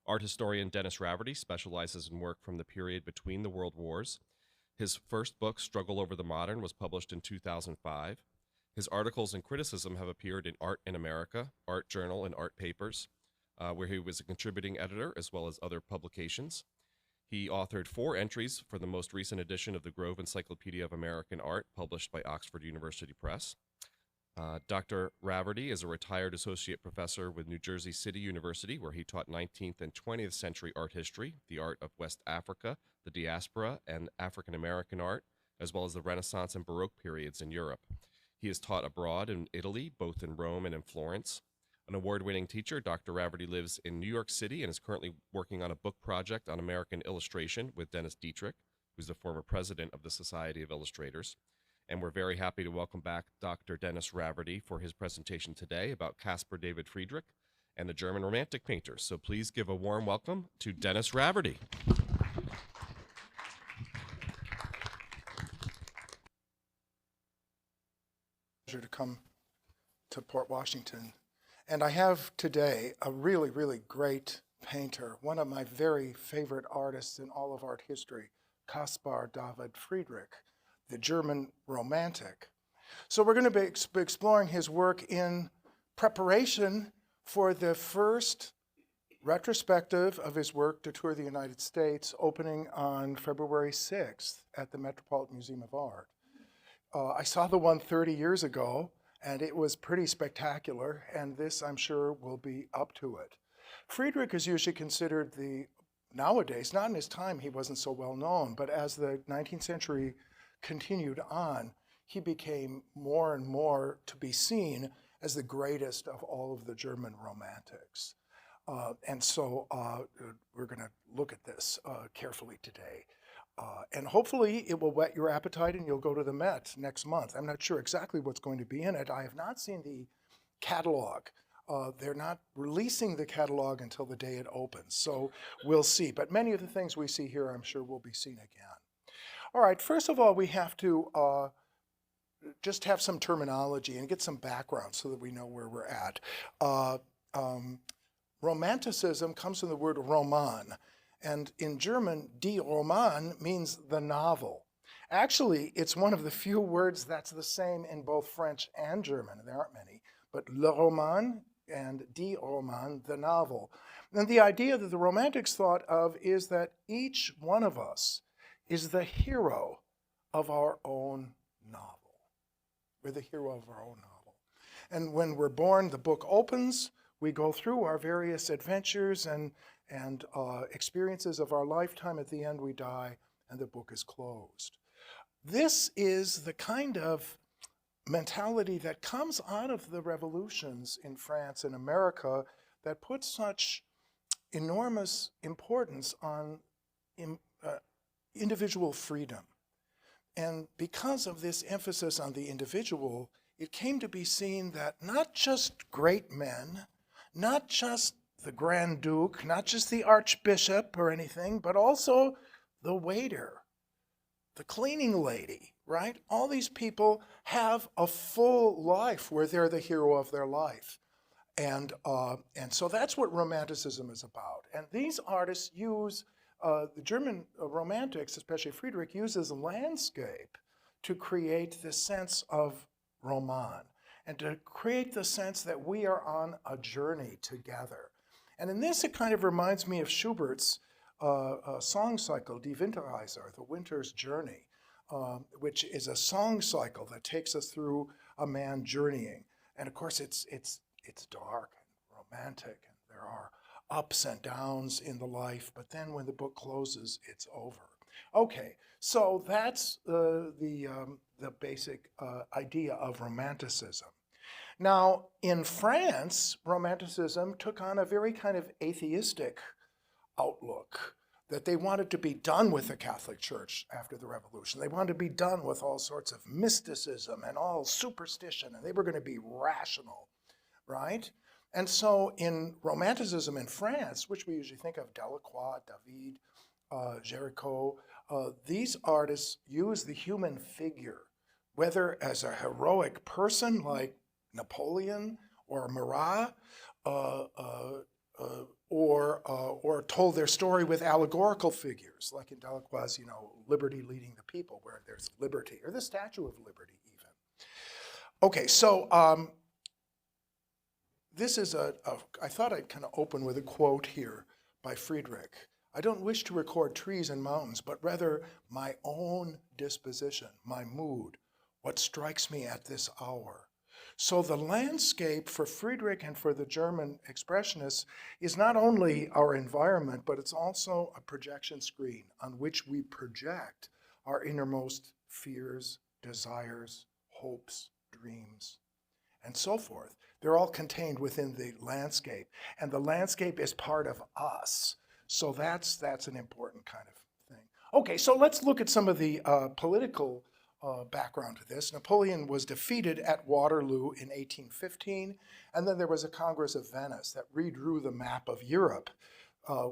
Art historian Dennis Raverty specializes in work from the period between the world wars. His first book, Struggle Over the Modern, was published in 2005. His articles and criticism have appeared in Art in America, Art Journal, and Art Papers, where he was a contributing editor as well as other publications. He authored 4 entries for the most recent edition of the Grove Encyclopedia of American Art, published by Oxford University Press. Dr. Raverty is a retired associate professor with New Jersey City University, where he taught 19th and 20th century art history, the art of West Africa, the diaspora, and African American art, as well as the Renaissance and Baroque periods in Europe. He has taught abroad in Italy, both in Rome and in Florence. An award-winning teacher, Dr. Raverty lives in New York City and is currently working on a book project on American illustration with Dennis Dietrich, who's the former president of the Society of Illustrators. And we're very happy to welcome back Dr. Dennis Raverty for his presentation today about Caspar David Friedrich and the German Romantic painters. So please give a warm welcome to Dennis Raverty. Pleasure to come to Port Washington. And I have today a really, really great painter, one of my very favorite artists in all of art history, Caspar David Friedrich, the German Romantic. So we're going to be exploring his work in preparation for the first retrospective of his work to tour the United States, opening on February 6th at the Metropolitan Museum of Art. I saw the one 30 years ago, and it was pretty spectacular, and this, I'm sure, will be up to it. Friedrich is usually considered nowadays, not in his time, he wasn't so well known, but as the 19th century continued on, he became more and more to be seen as the greatest of all of the German Romantics. And so we're going to look at this carefully today. And hopefully it will whet your appetite and you'll go to the Met next month. I'm not sure exactly what's going to be in it. I have not seen the catalog. They're not releasing the catalog until the day it opens, so we'll see. But many of the things we see here, I'm sure, will be seen again. All right, first of all, we have to just have some terminology and get some background so that we know where we're at. Romanticism comes from the word Roman, and in German, die Roman means the novel. Actually, it's one of the few words that's the same in both French and German. There aren't many, but le roman and die Roman, the novel. And the idea that the Romantics thought of is that each one of us is the hero of our own novel. We're the hero of our own novel. And when we're born, the book opens, we go through our various adventures and experiences of our lifetime. At the end, we die, and the book is closed. This is the kind of mentality that comes out of the revolutions in France and America that put such enormous importance on individual freedom. And because of this emphasis on the individual, it came to be seen that not just great men, not just the Grand Duke, not just the Archbishop or anything, but also the waiter, the cleaning lady, right? All these people have a full life where they're the hero of their life. And so that's what Romanticism is about. And these artists use, the German Romantics, especially Friedrich, uses landscape to create this sense of Roman and to create the sense that we are on a journey together. And in this, it kind of reminds me of Schubert's song cycle, Die Winterreise, the Winter's Journey, which is a song cycle that takes us through a man journeying. And of course, it's dark and romantic, and there are ups and downs in the life, but then when the book closes, it's over. Okay, so that's the basic idea of Romanticism. Now, in France, Romanticism took on a very kind of atheistic outlook, that they wanted to be done with the Catholic Church after the Revolution. They wanted to be done with all sorts of mysticism and all superstition, and they were going to be rational, right? And so in Romanticism in France, which we usually think of, Delacroix, David, Géricault, these artists use the human figure, whether as a heroic person like Napoleon or Marat, or told their story with allegorical figures, like in Delacroix's, Liberty Leading the People, where there's liberty, or the Statue of Liberty even. Okay, so this is I thought I'd kind of open with a quote here by Friedrich. I don't wish to record trees and mountains, but rather my own disposition, my mood, what strikes me at this hour. So the landscape for Friedrich and for the German expressionists is not only our environment, but it's also a projection screen on which we project our innermost fears, desires, hopes, dreams, and so forth. They're all contained within the landscape, and the landscape is part of us. So that's an important kind of thing. Okay, so let's look at some of the political background to this. Napoleon was defeated at Waterloo in 1815, and then there was a Congress of Venice that redrew the map of Europe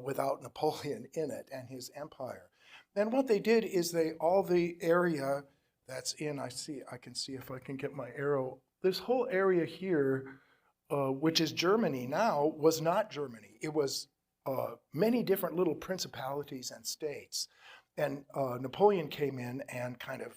without Napoleon in it and his empire. And what they did is all the area that's in, I can see if I can get my arrow, this whole area here, which is Germany now, was not Germany. It was many different little principalities and states. And Napoleon came in and kind of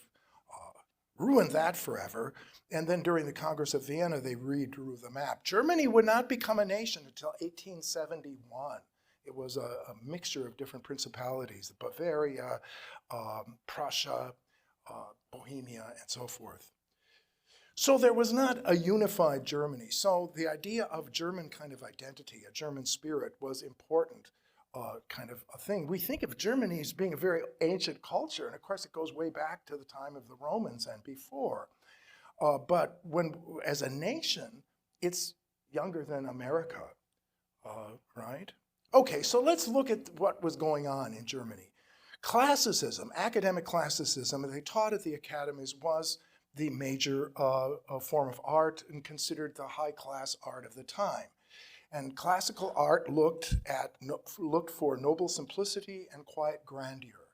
ruined that forever. And then during the Congress of Vienna, they redrew the map. Germany would not become a nation until 1871. It was a mixture of different principalities, Bavaria, Prussia, Bohemia, and so forth. So there was not a unified Germany. So the idea of German kind of identity, a German spirit, was important kind of a thing. We think of Germany as being a very ancient culture, and of course it goes way back to the time of the Romans and before. But as a nation, it's younger than America, right? Okay, so let's look at what was going on in Germany. Classicism, academic classicism, they taught at the academies, was the major form of art and considered the high-class art of the time. And classical art looked for noble simplicity and quiet grandeur.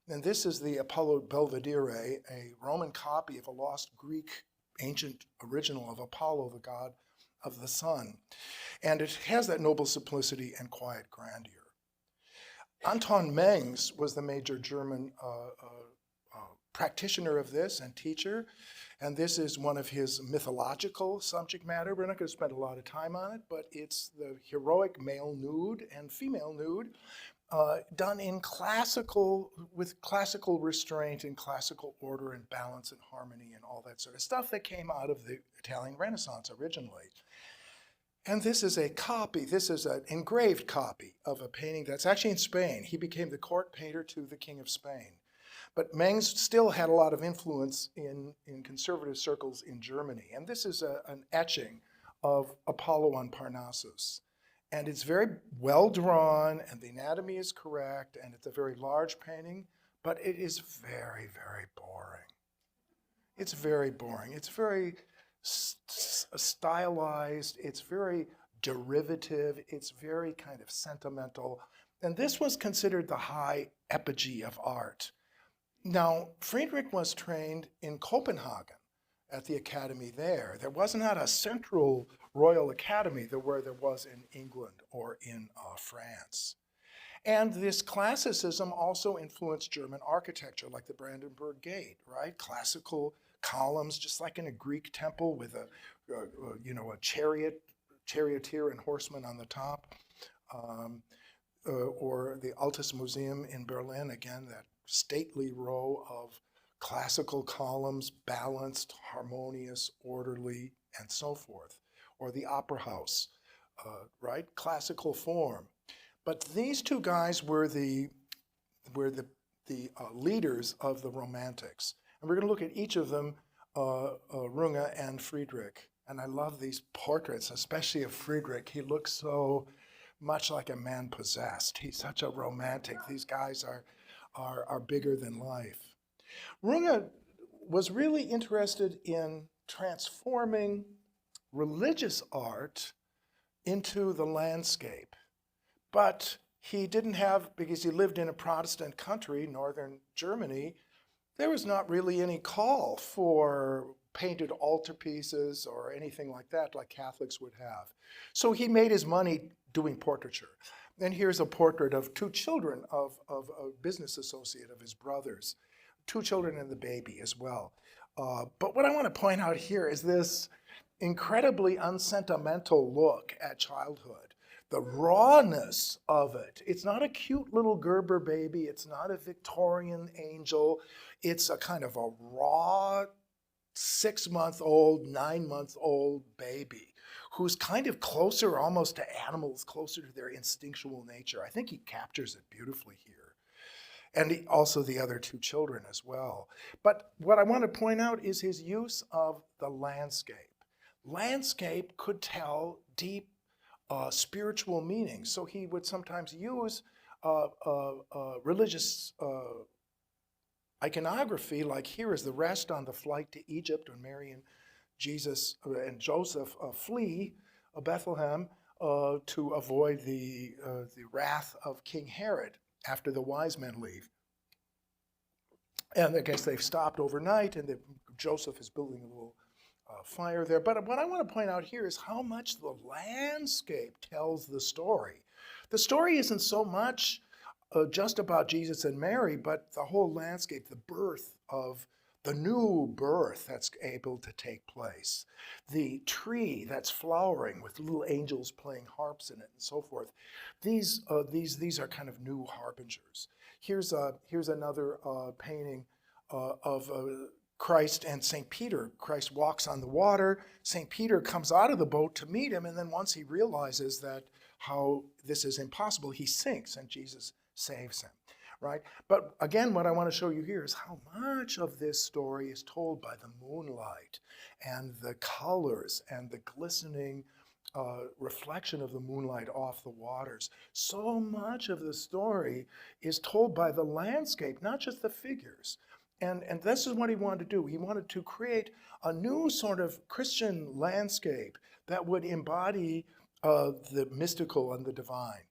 And this is the Apollo Belvedere, a Roman copy of a lost Greek ancient original of Apollo, the god of the sun. And it has that noble simplicity and quiet grandeur. Anton Mengs was the major German practitioner of this and teacher. And this is one of his mythological subject matter. We're not going to spend a lot of time on it, but it's the heroic male nude and female nude done with classical restraint and classical order and balance and harmony and all that sort of stuff that came out of the Italian Renaissance originally. And this is a copy, this is an engraved copy of a painting that's actually in Spain. He became the court painter to the King of Spain. But Mengs still had a lot of influence in conservative circles in Germany. And this is an etching of Apollo on Parnassus. And it's very well drawn, and the anatomy is correct, and it's a very large painting, but it is very, very boring. It's very boring. It's very stylized. It's very derivative. It's very kind of sentimental. And this was considered the high epigee of art. Now, Friedrich was trained in Copenhagen at the academy there. There was not a central Royal Academy where there was in England or in France. And this classicism also influenced German architecture, like the Brandenburg Gate, right? Classical columns, just like in a Greek temple with a charioteer and horseman on the top. Or the Altes Museum in Berlin, again, that stately row of classical columns, balanced, harmonious, orderly, and so forth. Or the Opera House, right? Classical form. But these two guys were the leaders of the Romantics. And we're going to look at each of them, Runge and Friedrich. And I love these portraits, especially of Friedrich. He looks so much like a man possessed. He's such a romantic. These guys are bigger than life. Runge was really interested in transforming religious art into the landscape. But he didn't have, because he lived in a Protestant country, northern Germany, there was not really any call for painted altarpieces or anything like that, like Catholics would have. So he made his money doing portraiture. And here's a portrait of two children of a business associate of his brother's, two children and the baby as well. But what I want to point out here is this incredibly unsentimental look at childhood. The rawness of it. It's not a cute little Gerber baby. It's not a Victorian angel. It's a kind of a raw 6-month-old, 9-month-old baby who's kind of closer almost to animals, closer to their instinctual nature. I think he captures it beautifully here. And also the other two children as well. But what I want to point out is his use of the landscape. Landscape could tell deep spiritual meanings. So he would sometimes use religious iconography, like here is the rest on the flight to Egypt when Mary and Jesus and Joseph flee Bethlehem to avoid the wrath of King Herod after the wise men leave. And I guess they've stopped overnight, and Joseph is building a little fire there. But what I want to point out here is how much the landscape tells the story. The story isn't so much just about Jesus and Mary, but the whole landscape, the birth of the new birth that's able to take place, the tree that's flowering with little angels playing harps in it and so forth. These are kind of new harbingers. Here's another painting of Christ and St. Peter. Christ walks on the water. St. Peter comes out of the boat to meet him, and then once he realizes that how this is impossible, he sinks, and Jesus saves him, right? But again, what I want to show you here is how much of this story is told by the moonlight and the colors and the glistening reflection of the moonlight off the waters. So much of the story is told by the landscape, not just the figures. And this is what he wanted to do. He wanted to create a new sort of Christian landscape that would embody the mystical and the divine.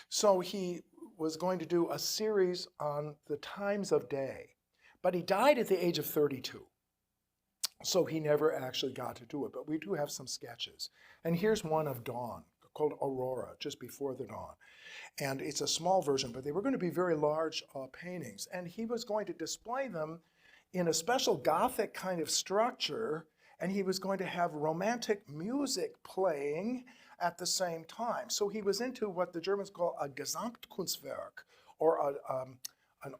So he was going to do a series on the times of day, but he died at the age of 32. So he never actually got to do it, but we do have some sketches. And here's one of dawn, called Aurora, just before the dawn. And it's a small version, but they were going to be very large paintings. And he was going to display them in a special Gothic kind of structure, and he was going to have romantic music playing at the same time. So he was into what the Germans call a Gesamtkunstwerk, or an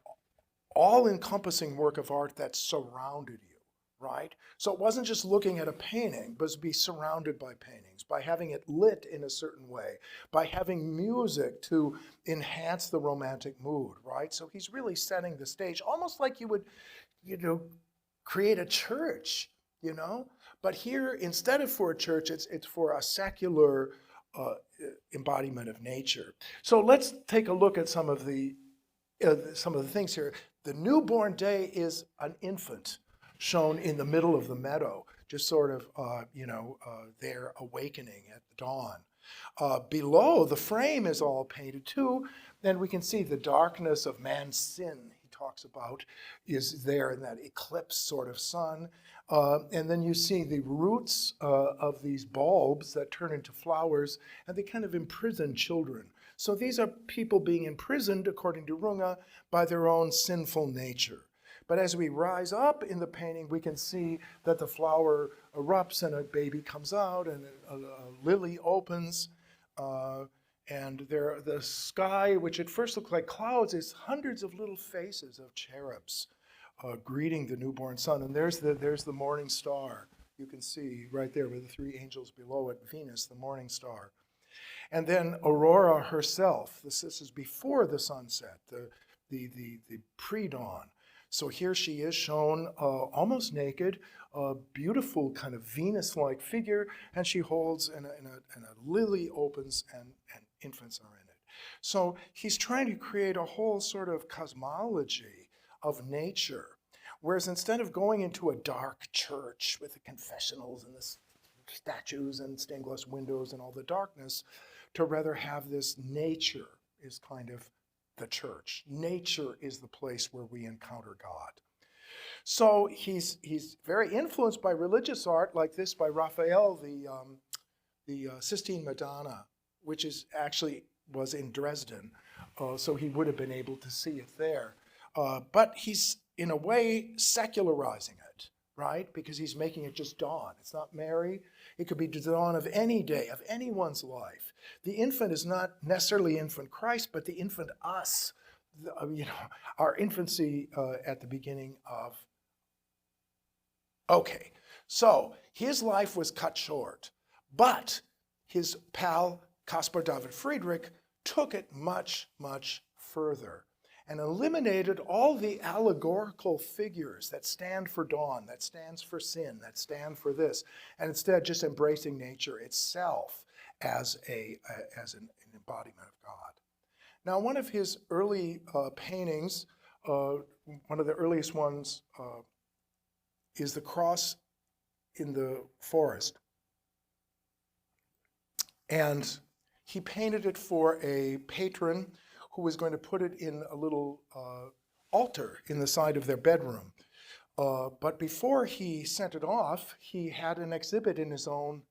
all-encompassing work of art that surrounded you, right? So it wasn't just looking at a painting, but to be surrounded by paintings, by having it lit in a certain way, by having music to enhance the romantic mood, right? So he's really setting the stage, almost like you would, create a church, But here, instead of for a church, it's for a secular embodiment of nature. So let's take a look at some of the things here. The newborn day is an infant shown in the middle of the meadow, just sort of, their awakening at the dawn. Below, the frame is all painted too, and we can see the darkness of man's sin he talks about is there in that eclipse sort of sun. And then you see the roots of these bulbs that turn into flowers, and they kind of imprison children. So these are people being imprisoned, according to Runge, by their own sinful nature. But as we rise up in the painting, we can see that the flower erupts and a baby comes out and a lily opens. And the sky, which at first looked like clouds, is hundreds of little faces of cherubs greeting the newborn son. And there's the morning star. You can see right there with the three angels below it, Venus, the morning star. And then Aurora herself. This is before the sunset, the pre-dawn. So here she is shown almost naked, a beautiful kind of Venus-like figure, and she holds, and a lily opens, and infants are in it. So he's trying to create a whole sort of cosmology of nature, whereas instead of going into a dark church with the confessionals and the statues and stained glass windows and all the darkness, to rather have this nature is kind of the church. Nature is the place where we encounter God. So he's very influenced by religious art, like this by Raphael, the Sistine Madonna, which is actually was in Dresden, so he would have been able to see it there. But he's in a way secularizing it, right? Because he's making it just dawn. It's not Mary. It could be the dawn of any day, of anyone's life. The infant is not necessarily infant Christ, but the infant us. Our infancy at the beginning of. Okay, so his life was cut short, but his pal Caspar David Friedrich took it much, much further and eliminated all the allegorical figures that stand for dawn, that stands for sin, that stand for this, and instead just embracing nature itself as an embodiment of God. Now, one of his early paintings, one of the earliest ones, is the cross in the forest. And he painted it for a patron who was going to put it in a little altar in the side of their bedroom. But before he sent it off, he had an exhibit in his own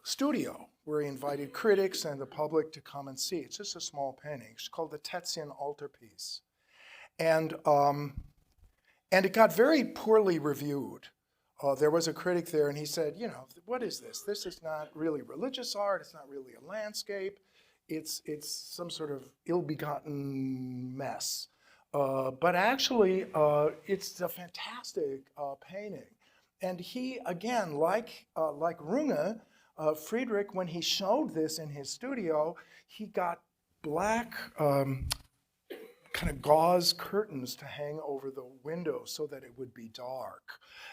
studio where he invited critics and the public to come and see. It's just a small painting. It's called the Tetzian Altarpiece. And it got very poorly reviewed. There was a critic there, and he said, what is this? This is not really religious art. It's not really a landscape. It's some sort of ill-begotten mess. But actually, it's a fantastic painting. And he, again, like Runge, Friedrich, when he showed this in his studio, he got black kind of gauze curtains to hang over the window so that it would be dark.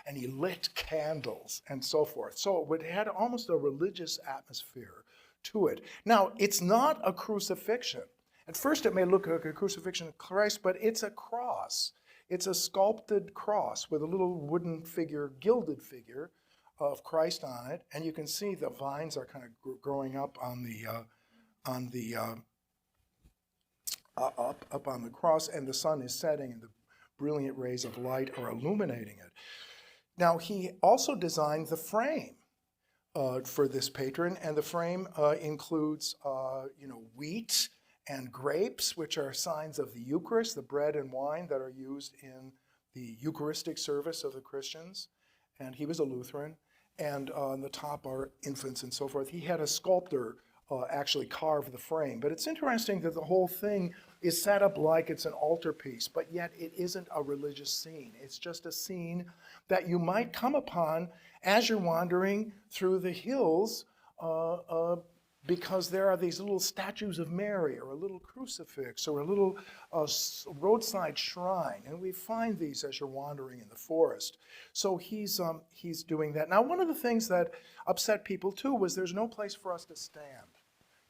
And he lit candles and so forth. So it had almost a religious atmosphere to it. Now, it's not a crucifixion. At first it may look like a crucifixion of Christ, but it's a cross. It's a sculpted cross with a little wooden figure, gilded figure of Christ on it. And you can see the vines are kind of growing up on the up on the cross, and the sun is setting, and the brilliant rays of light are illuminating it. Now, he also designed the frame for this patron, and the frame includes, wheat and grapes, which are signs of the Eucharist, the bread and wine that are used in the Eucharistic service of the Christians. And he was a Lutheran. And on the top are infants and so forth. He had a sculptor actually carve the frame. But it's interesting that the whole thing is set up like it's an altarpiece, but yet it isn't a religious scene. It's just a scene that you might come upon as you're wandering through the hills because there are these little statues of Mary or a little crucifix or a little roadside shrine. And we find these as you're wandering in the forest. So he's doing that. Now, one of the things that upset people too was there's no place for us to stand.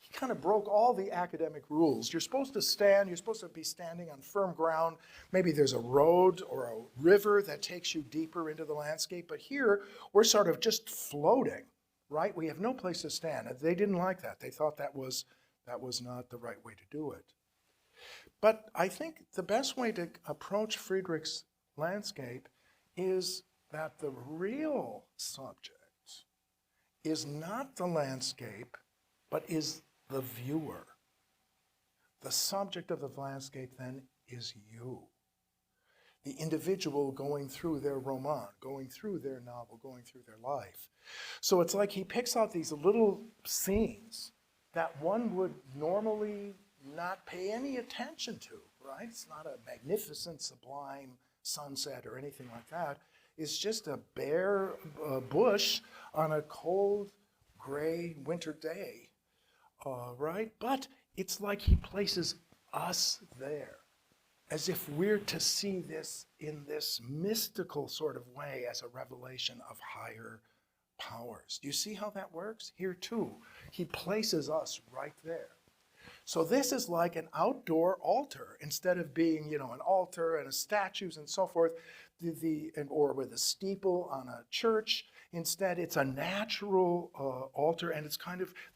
He kind of broke all the academic rules. You're supposed to stand, you're supposed to be standing on firm ground. Maybe there's a road or a river that takes you deeper into the landscape. But here, we're sort of just floating. Right? We have no place to stand. They didn't like that. They thought that was not the right way to do it. But I think the best way to approach Friedrich's landscape is that the real subject is not the landscape, but is the viewer. The subject of the landscape then is you. The individual going through their roman, going through their novel, going through their life. So it's like he picks out these little scenes that one would normally not pay any attention to, right? It's not a magnificent, sublime sunset or anything like that. It's just a bare bush on a cold, gray winter day, right? But it's like he places us there, as if we're to see this in this mystical sort of way as a revelation of higher powers. Do you see how that works? Here too, he places us right there. So this is like an outdoor altar, instead of being, an altar and statues and so forth, or with a steeple on a church. Instead, it's a natural altar, and it's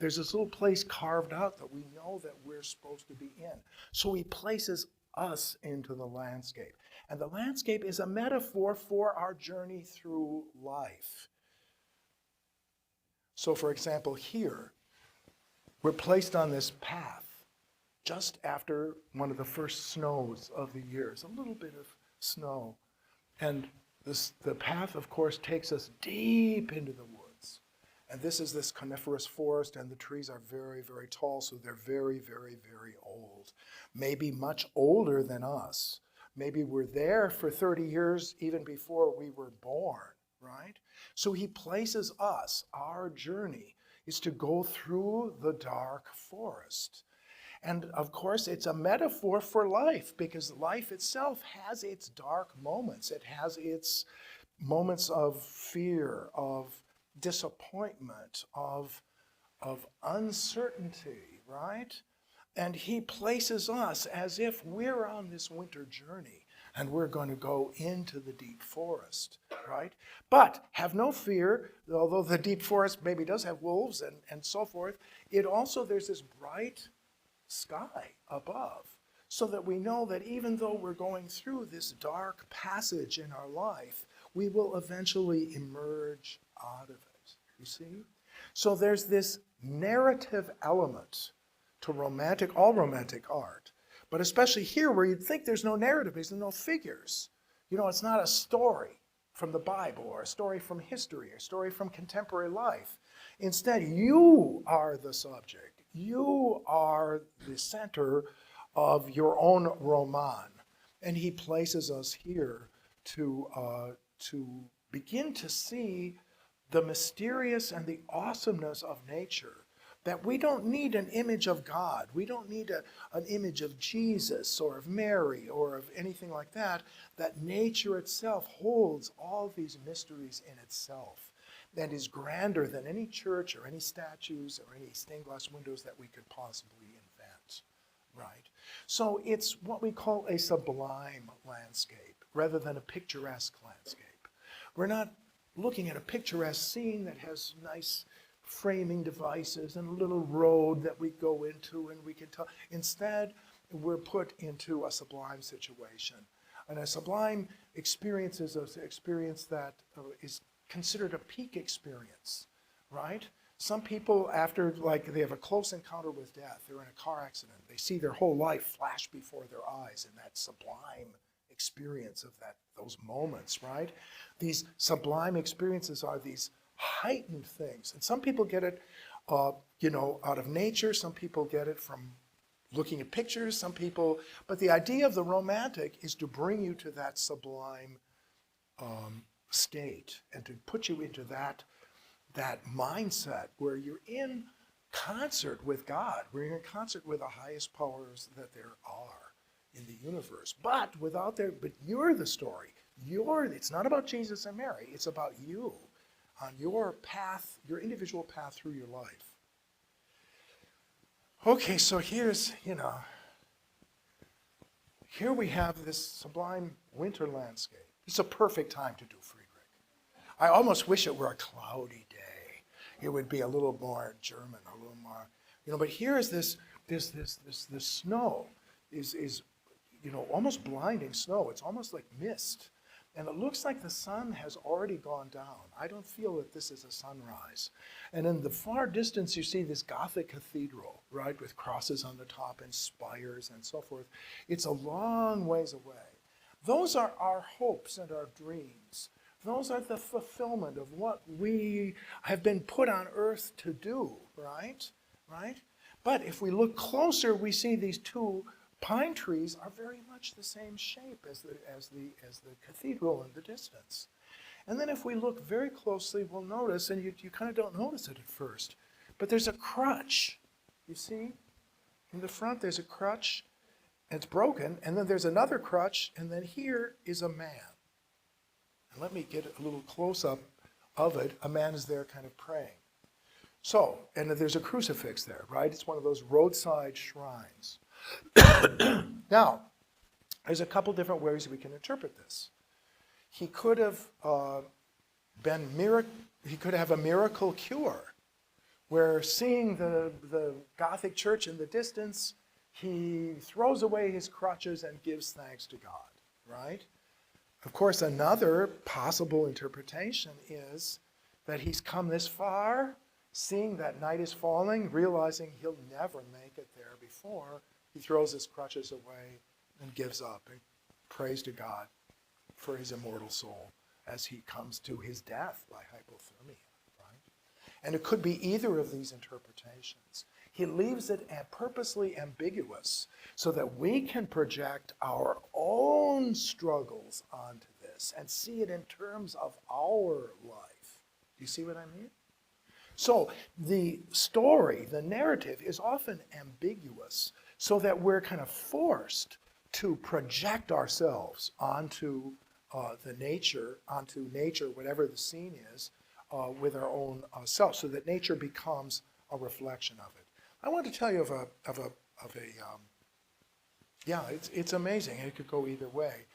there's this little place carved out that we know that we're supposed to be in. So he places us into the landscape. And the landscape is a metaphor for our journey through life. So, for example, here, we're placed on this path just after one of the first snows of the year. It's a little bit of snow. And the path, of course, takes us deep into the woods. And this is this coniferous forest, and the trees are very, very tall, so they're very, very, very old. Maybe much older than us. Maybe we're there for 30 years even before we were born, right? So he places us, our journey is to go through the dark forest. And of course, it's a metaphor for life, because life itself has its dark moments. It has its moments of fear, of disappointment, of uncertainty, right? And he places us as if we're on this winter journey and we're going to go into the deep forest, right? But have no fear, although the deep forest maybe does have wolves and so forth, it also, there's this bright sky above, so that we know that even though we're going through this dark passage in our life, we will eventually emerge out of it, you see? So there's this narrative element to all romantic art, but especially here where you'd think there's no narrative, there's no figures. You know, it's not a story from the Bible or a story from history, or a story from contemporary life. Instead, you are the subject. You are the center of your own roman. And he places us here to begin to see the mysterious and the awesomeness of nature, that we don't need an image of God. We don't need an image of Jesus or of Mary or of anything like that, that nature itself holds all these mysteries in itself, that is grander than any church or any statues or any stained glass windows that we could possibly invent, right? So it's what we call a sublime landscape rather than a picturesque landscape. We're not looking at a picturesque scene that has nice framing devices and a little road that we go into and we can tell. Instead, we're put into a sublime situation. And a sublime experience is an experience that is considered a peak experience, right? Some people, after they have a close encounter with death, they're in a car accident, they see their whole life flash before their eyes in that sublime experience of those moments, right? These sublime experiences are these heightened things. And some people get it, out of nature. Some people get it from looking at pictures. But the idea of the romantic is to bring you to that sublime state and to put you into that mindset where you're in concert with God, where you're in concert with the highest powers that there are in the universe. But you're the story. It's not about Jesus and Mary. It's about you on your path, your individual path through your life. Okay, so here we have this sublime winter landscape. It's a perfect time to do Friedrich. I almost wish it were a cloudy day. It would be a little more German, a little more, but here is this snow is almost blinding snow. It's almost like mist. And it looks like the sun has already gone down. I don't feel that this is a sunrise. And in the far distance, you see this Gothic cathedral, right, with crosses on the top and spires and so forth. It's a long ways away. Those are our hopes and our dreams. Those are the fulfillment of what we have been put on earth to do, right? But if we look closer, we see these two pine trees are very much the same shape as the cathedral in the distance. And then if we look very closely, we'll notice, and you kind of don't notice it at first, but there's a crutch. You see? In the front, there's a crutch, and it's broken, and then there's another crutch, and then here is a man. And let me get a little close-up of it. A man is there kind of praying. So, and there's a crucifix there, right? It's one of those roadside shrines. Now, there's a couple different ways we can interpret this. He could have he could have a miracle cure, where seeing the Gothic church in the distance, he throws away his crutches and gives thanks to God, right? Of course, another possible interpretation is that he's come this far, seeing that night is falling, realizing he'll never make it there before, he throws his crutches away and gives up and prays to God for his immortal soul as he comes to his death by hypothermia, right? And it could be either of these interpretations. He leaves it purposely ambiguous so that we can project our own struggles onto this and see it in terms of our life. Do you see what I mean? So the story, the narrative, is often ambiguous so that we're kind of forced to project ourselves onto nature, whatever the scene is, with our own self, so that nature becomes a reflection of it. I want to tell you it's amazing. It could go either way.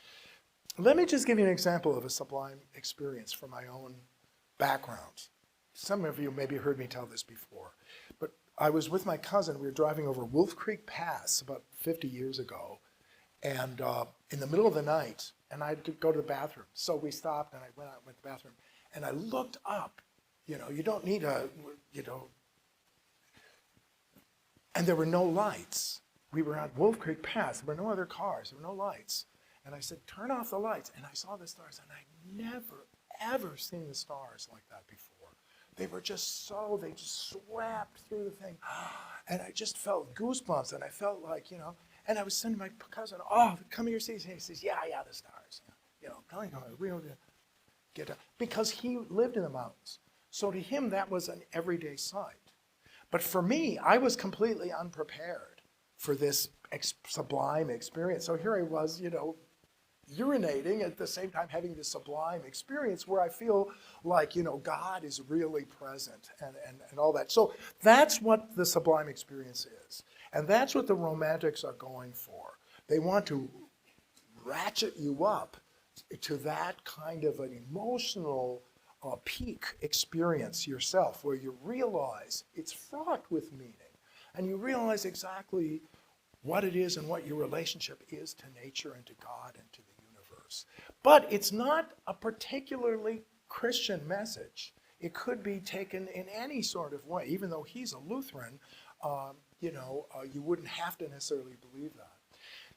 Let me just give you an example of a sublime experience from my own background. Some of you maybe heard me tell this before, but I was with my cousin. We were driving over Wolf Creek Pass about 50 years ago, and in the middle of the night, and I had to go to the bathroom. So we stopped, and I went to the bathroom, and I looked up. You don't need and there were no lights. We were on Wolf Creek Pass. There were no other cars. There were no lights. And I said, turn off the lights. And I saw the stars, and I'd never, ever seen the stars like that before. They just swept through the thing. And I just felt goosebumps, and I felt like, and I was sending my cousin, come here, see. He says, yeah, the stars. Come on, we don't get down. Because he lived in the mountains. So to him, that was an everyday sight. But for me, I was completely unprepared for this sublime experience. So here I was, urinating at the same time having this sublime experience where I feel like, God is really present and all that. So that's what the sublime experience is. And that's what the Romantics are going for. They want to ratchet you up to that kind of an emotional peak experience yourself, where you realize it's fraught with meaning, and you realize exactly what it is and what your relationship is to nature and to God and to the universe. But it's not a particularly Christian message. It could be taken in any sort of way. Even though he's a Lutheran, you wouldn't have to necessarily believe that.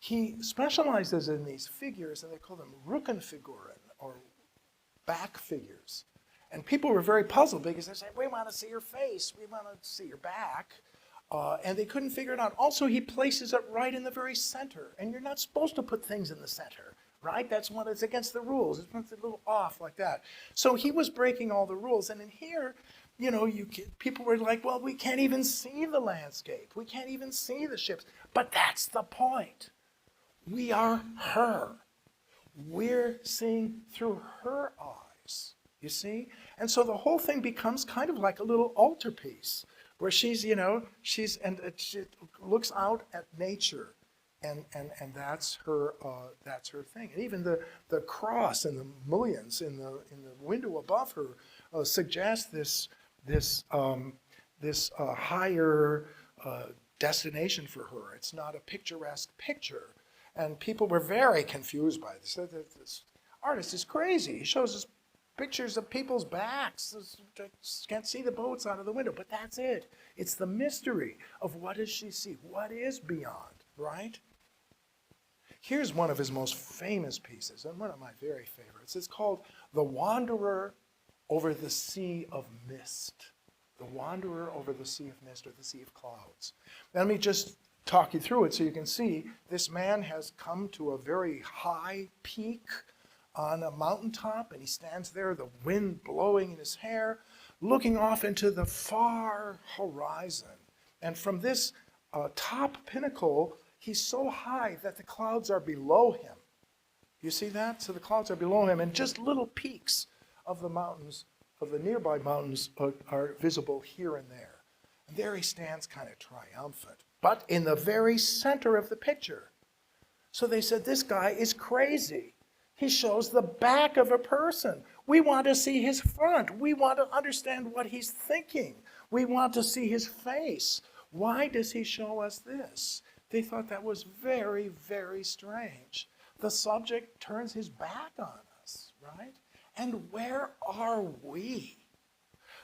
He specializes in these figures, and they call them Rückenfiguren, or back figures. And people were very puzzled because they said, we want to see your face, we want to see your back. And they couldn't figure it out. Also, he places it right in the very center. And you're not supposed to put things in the center, right? That's against the rules. It's a little off like that. So he was breaking all the rules. And in here, people were like, well, we can't even see the landscape. We can't even see the ships. But that's the point. We are her. We're seeing through her eyes, you see? And so the whole thing becomes kind of like a little altarpiece where she looks out at nature, and that's her thing. And even the cross and the mullions in the window above her suggest this higher destination for her. It's not a picturesque picture. And people were very confused by this. This artist is crazy. He shows us pictures of people's backs. Can't see the boats out of the window, but that's it. It's the mystery of what does she see? What is beyond, right? Here's one of his most famous pieces, and one of my very favorites. It's called The Wanderer over the Sea of Mist. The Wanderer over the Sea of Mist, or the Sea of Clouds. Let me just talk you through it so you can see this man has come to a very high peak on a mountaintop, and he stands there, the wind blowing in his hair, looking off into the far horizon. And from this top pinnacle, he's so high that the clouds are below him. You see that? So the clouds are below him, and just little peaks of the mountains, of the nearby mountains, are visible here and there. And there he stands kind of triumphant, but in the very center of the picture. So they said, this guy is crazy. He shows the back of a person. We want to see his front. We want to understand what he's thinking. We want to see his face. Why does he show us this? They thought that was very, very strange. The subject turns his back on us, right? And where are we?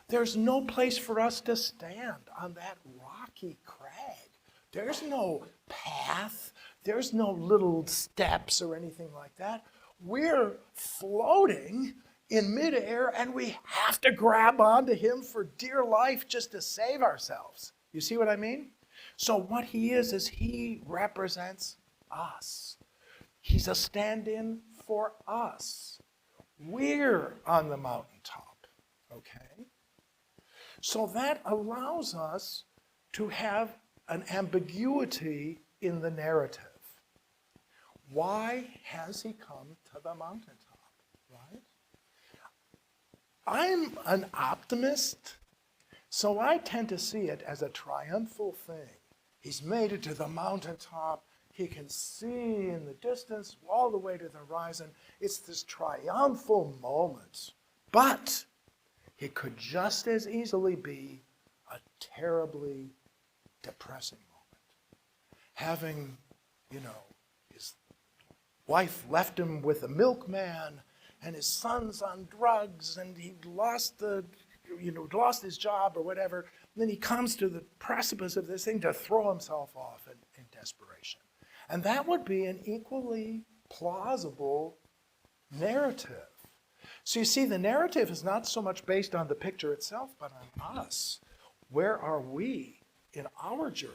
There's no place for us to stand on that rocky crag. There's no path. There's no little steps or anything like that. We're floating in midair, and we have to grab onto him for dear life just to save ourselves. You see what I mean? So what he is he represents us. He's a stand-in for us. We're on the mountaintop, okay? So that allows us to have an ambiguity in the narrative. Why has he come to the mountaintop, right? I'm an optimist, so I tend to see it as a triumphal thing. He's made it to the mountaintop. He can see in the distance all the way to the horizon. It's this triumphal moment. But it could just as easily be a terribly depressing moment. Having, his wife left him with a milkman, and his son's on drugs, and he lost his job or whatever. And then he comes to the precipice of this thing to throw himself off in desperation. And that would be an equally plausible narrative. So you see, the narrative is not so much based on the picture itself, but on us. Where are we in our journey?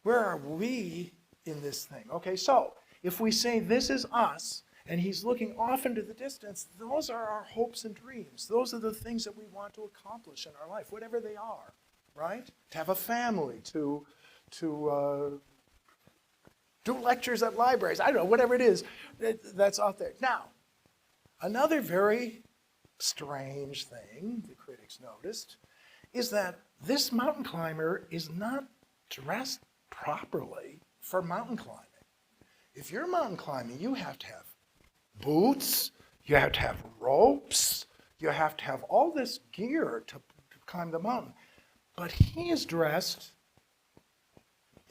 Where are we in this thing? Okay, so if we say this is us, and he's looking off into the distance, those are our hopes and dreams. Those are the things that we want to accomplish in our life, whatever they are, right? To have a family, to do lectures at libraries, I don't know, whatever it is that's out there. Now, another very strange thing the critics noticed is that this mountain climber is not dressed properly for mountain climbing. If you're mountain climbing, you have to have boots, you have to have ropes, you have to have all this gear to climb the mountain. But he is dressed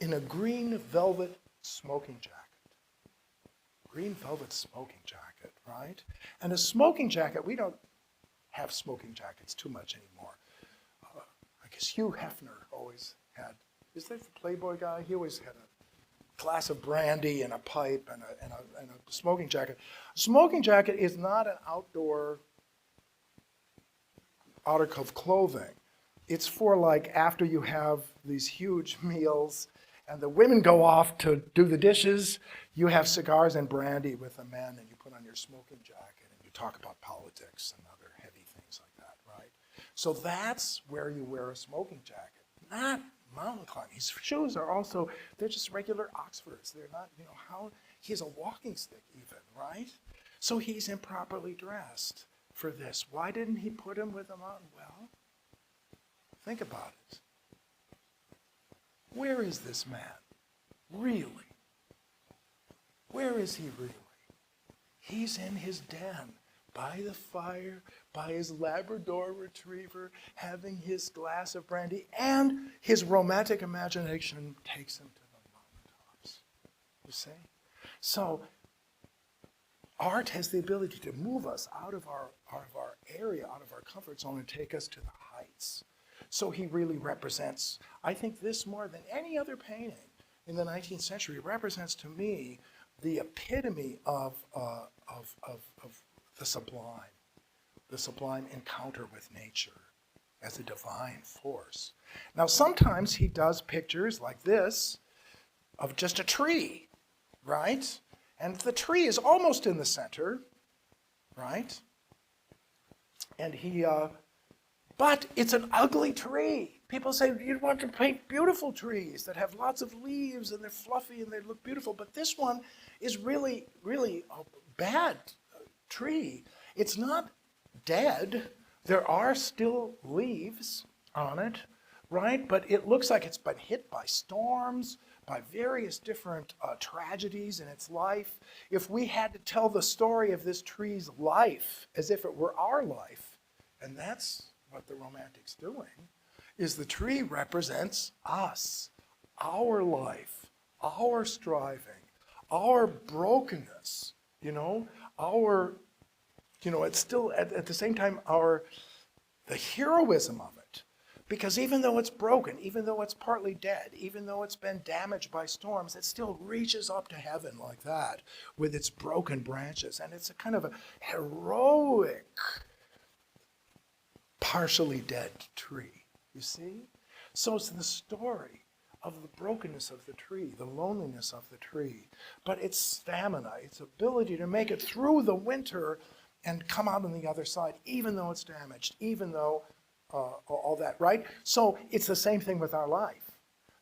in a green velvet smoking jacket. Green velvet smoking jacket, right? And a smoking jacket, we don't have smoking jackets too much anymore. I guess Hugh Hefner always had, is that the Playboy guy? He always had a glass of brandy and a pipe and a smoking jacket. A smoking jacket is not an outdoor article of clothing. It's for like after you have these huge meals and the women go off to do the dishes, you have cigars and brandy with the men and you put on your smoking jacket and you talk about politics and other heavy things like that, right? So that's where you wear a smoking jacket, not mountain climbing. His shoes are also, they're just regular Oxfords. They're not, he has a walking stick even, right? So he's improperly dressed for this. Why didn't he put him with a mountain? Well, think about it. Where is this man? Really? Where is he really? He's in his den, by the fire, by his Labrador retriever, having his glass of brandy, and his romantic imagination takes him to the mountaintops. You see? So, art has the ability to move us out of our area, out of our comfort zone, and take us to the heights. So he really represents, I think this more than any other painting in the 19th century represents to me the epitome of the sublime encounter with nature as a divine force. Now sometimes he does pictures like this of just a tree, right? And the tree is almost in the center, right? And but it's an ugly tree. People say you want to paint beautiful trees that have lots of leaves and they're fluffy and they look beautiful, but this one is really, really a bad tree. It's not dead. There are still leaves on it, right? But it looks like it's been hit by storms, by various different tragedies in its life. If we had to tell the story of this tree's life as if it were our life, and that's what the Romantics doing, is the tree represents us, our life, our striving, our brokenness, it's still at the same time the heroism of it. Because even though it's broken, even though it's partly dead, even though it's been damaged by storms, it still reaches up to heaven like that with its broken branches. And it's a kind of a heroic, partially dead tree, you see? So it's the story of the brokenness of the tree, the loneliness of the tree, but its stamina, its ability to make it through the winter and come out on the other side, even though it's damaged, even though all that, right? So it's the same thing with our life.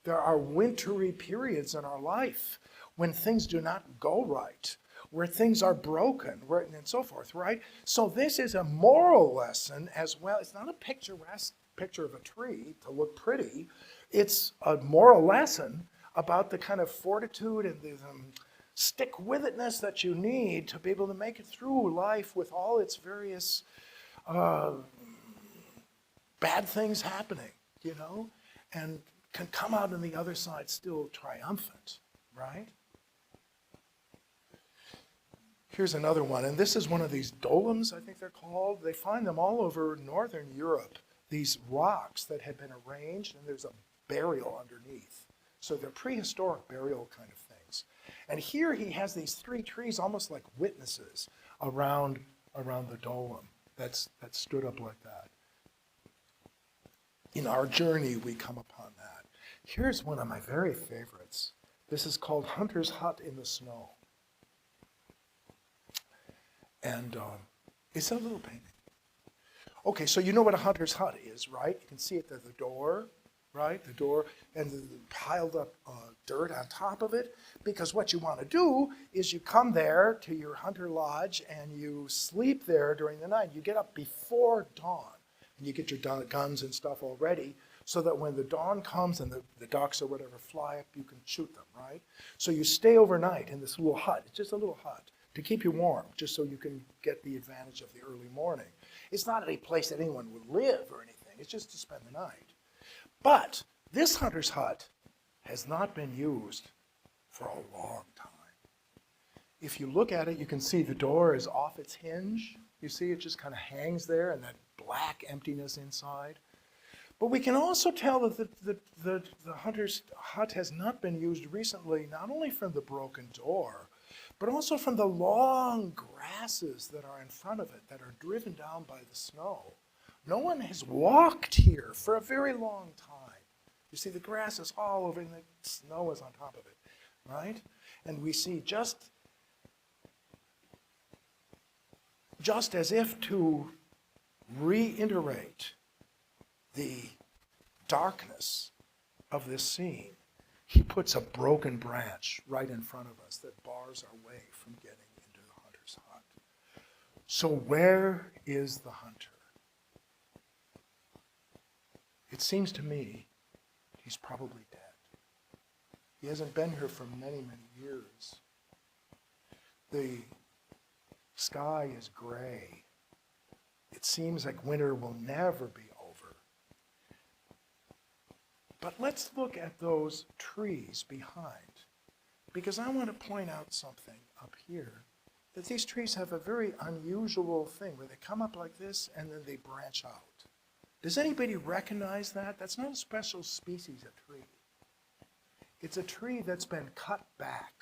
There are wintry periods in our life when things do not go right, where things are broken, and so forth, right? So this is a moral lesson as well. It's not a picturesque picture of a tree to look pretty. It's a moral lesson about the kind of fortitude and the stick-with-itness that you need to be able to make it through life with all its various bad things happening, and can come out on the other side still triumphant, right? Here's another one, and this is one of these dolums, I think they're called. They find them all over northern Europe, these rocks that had been arranged, and there's a burial underneath. So they're prehistoric burial kind of things. And here he has these three trees almost like witnesses around the dolum that stood up like that. In our journey, we come upon that. Here's one of my very favorites. This is called Hunter's Hut in the Snow. And it's a little painting. Okay, so you know what a hunter's hut is, right? You can see it at the door, right? The door and the piled up dirt on top of it. Because what you want to do is you come there to your hunter lodge and you sleep there during the night. You get up before dawn. And you get your guns and stuff all ready so that when the dawn comes and the ducks or whatever fly up, you can shoot them, right? So you stay overnight in this little hut. It's just a little hut to keep you warm, just so you can get the advantage of the early morning. It's not any place that anyone would live or anything. It's just to spend the night. But this hunter's hut has not been used for a long time. If you look at it, you can see the door is off its hinge. You see, it just kind of hangs there and that black emptiness inside. But we can also tell that the hunter's hut has not been used recently, not only from the broken door, but also from the long grasses that are in front of it, that are driven down by the snow. No one has walked here for a very long time. You see, the grass is all over and the snow is on top of it, right? And we see just as if to reiterate the darkness of this scene, he puts a broken branch right in front of us that bars our way from getting into the hunter's hut. So where is the hunter? It seems to me he's probably dead. He hasn't been here for many, many years. The sky is gray. It seems like winter will never be over. But let's look at those trees behind, because I want to point out something up here, that these trees have a very unusual thing where they come up like this and then they branch out. Does anybody recognize that? That's not a special species of tree. It's a tree that's been cut back.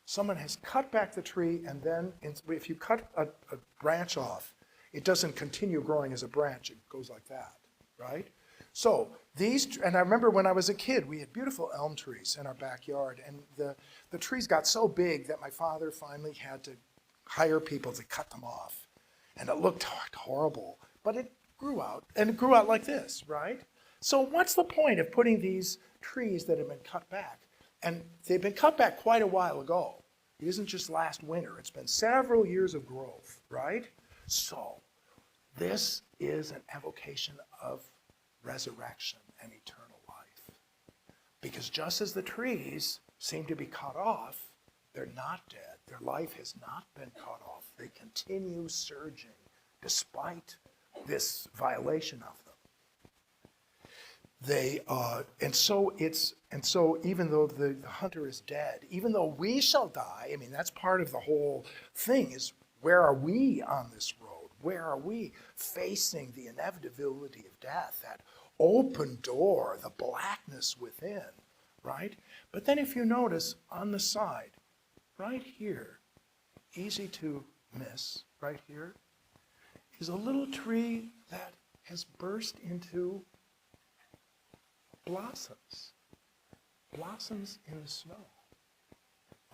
Someone has cut back the tree, and then if you cut a branch off, it doesn't continue growing as a branch. It goes like that, right? So these, and I remember when I was a kid, we had beautiful elm trees in our backyard, and the trees got so big that my father finally had to hire people to cut them off. And it looked horrible, but it grew out, and it grew out like this, right? So what's the point of putting these trees that have been cut back? And they've been cut back quite a while ago. It isn't just last winter. It's been several years of growth, right? So this is an evocation of resurrection and eternal life. Because just as the trees seem to be cut off, they're not dead. Their life has not been cut off. They continue surging despite this violation of them. And so even though the hunter is dead, even though we shall die, I mean, that's part of the whole thing is where are we on this road? Where are we facing the inevitability of death, that open door, the blackness within, right? But then if you notice on the side, right here, easy to miss, right here, is a little tree that has burst into blossoms in the snow,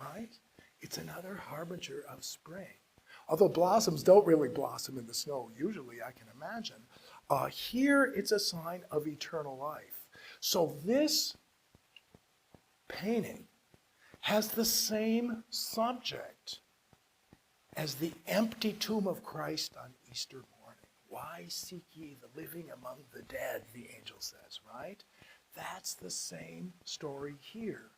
right? It's another harbinger of spring. Although blossoms don't really blossom in the snow, usually I can imagine. Here it's a sign of eternal life. So this painting has the same subject as the empty tomb of Christ on Easter morning. Why seek ye the living among the dead, the angel says, right? That's the same story here.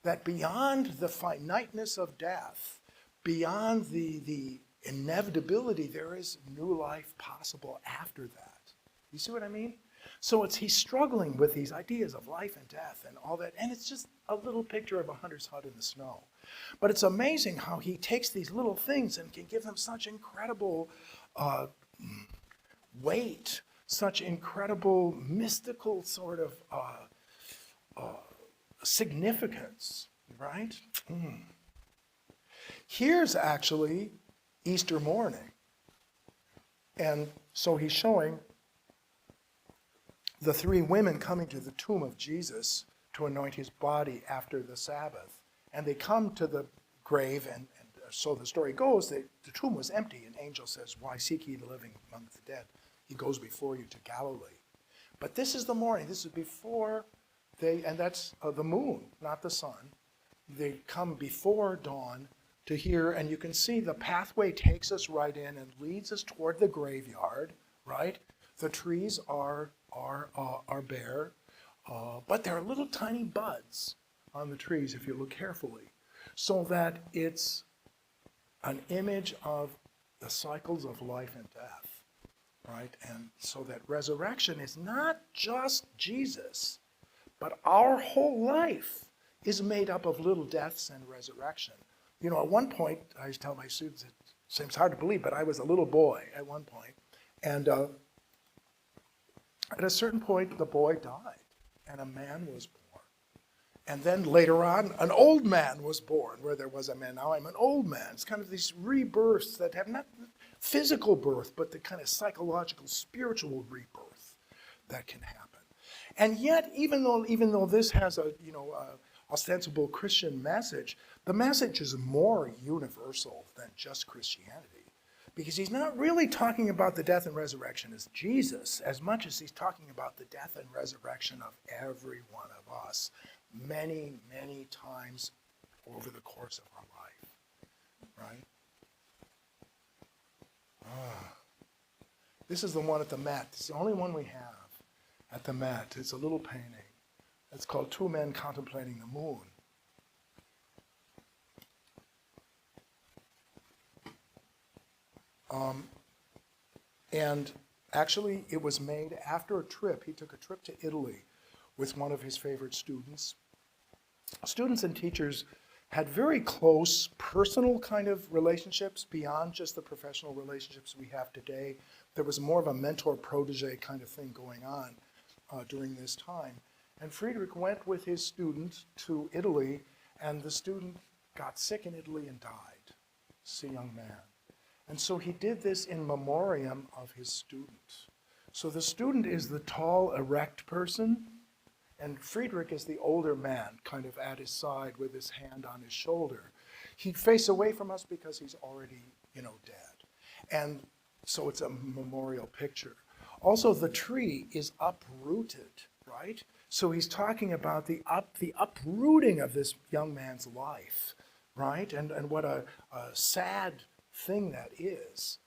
That beyond the finiteness of death, beyond the inevitability, there is new life possible after that. You see what I mean? So he's struggling with these ideas of life and death and all that, and it's just a little picture of a hunter's hut in the snow. But it's amazing how he takes these little things and can give them such incredible weight, such incredible mystical sort of significance, right? Here's actually Easter morning. And so he's showing the three women coming to the tomb of Jesus to anoint his body after the Sabbath. And they come to the grave, and so the story goes that the tomb was empty. An angel says, why seek ye the living among the dead? He goes before you to Galilee. But this is the morning. This is before and that's the moon, not the sun. They come before dawn to here, and you can see the pathway takes us right in and leads us toward the graveyard, right? The trees are bare, but there are little tiny buds on the trees if you look carefully, so that it's an image of the cycles of life and death, right? And so that resurrection is not just Jesus, but our whole life is made up of little deaths and resurrection. You know, at one point, I used to tell my students, it seems hard to believe, but I was a little boy at one point, and at a certain point, the boy died, and a man was born. And then later on, an old man was born, where there was a man. Now I'm an old man. It's kind of these rebirths that have not physical birth, but the kind of psychological, spiritual rebirth that can happen. And yet, even though this has a ostensible Christian message, the message is more universal than just Christianity, because he's not really talking about the death and resurrection as Jesus, as much as he's talking about the death and resurrection of every one of us, many, many times over the course of our life, right? This is the one at the Met. It's the only one we have at the Met. It's a little painting. It's called Two Men Contemplating the Moon. And actually, it was made after a trip. He took a trip to Italy with one of his favorite students. Students and teachers had very close personal kind of relationships beyond just the professional relationships we have today. There was more of a mentor-protege kind of thing going on during this time. And Friedrich went with his student to Italy, and the student got sick in Italy and died. This is a young man. And so he did this in memoriam of his student. So the student is the tall, erect person, and Friedrich is the older man, kind of at his side with his hand on his shoulder. He'd face away from us because he's already, dead. And so it's a memorial picture. Also, the tree is uprooted, right? So he's talking about the uprooting of this young man's life, right? And what a sad thing that is,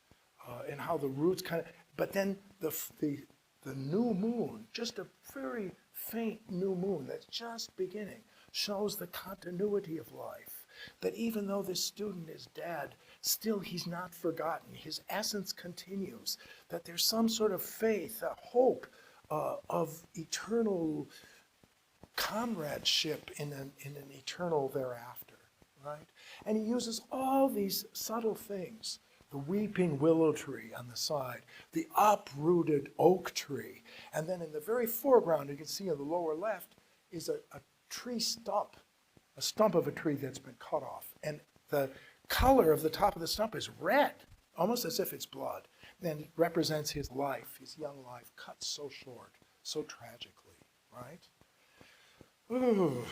and how the roots kind of, but then the new moon, just a very faint new moon that's just beginning, shows the continuity of life, that even though this student is dead, still he's not forgotten. His essence continues, that there's some sort of faith, a hope, of eternal comradeship in an eternal thereafter, right? And he uses all these subtle things. The weeping willow tree on the side, the uprooted oak tree, and then in the very foreground, you can see in the lower left, is a tree stump, a stump of a tree that's been cut off. And the color of the top of the stump is red, almost as if it's blood. And it represents his life, his young life, cut so short, so tragically, right? Ooh.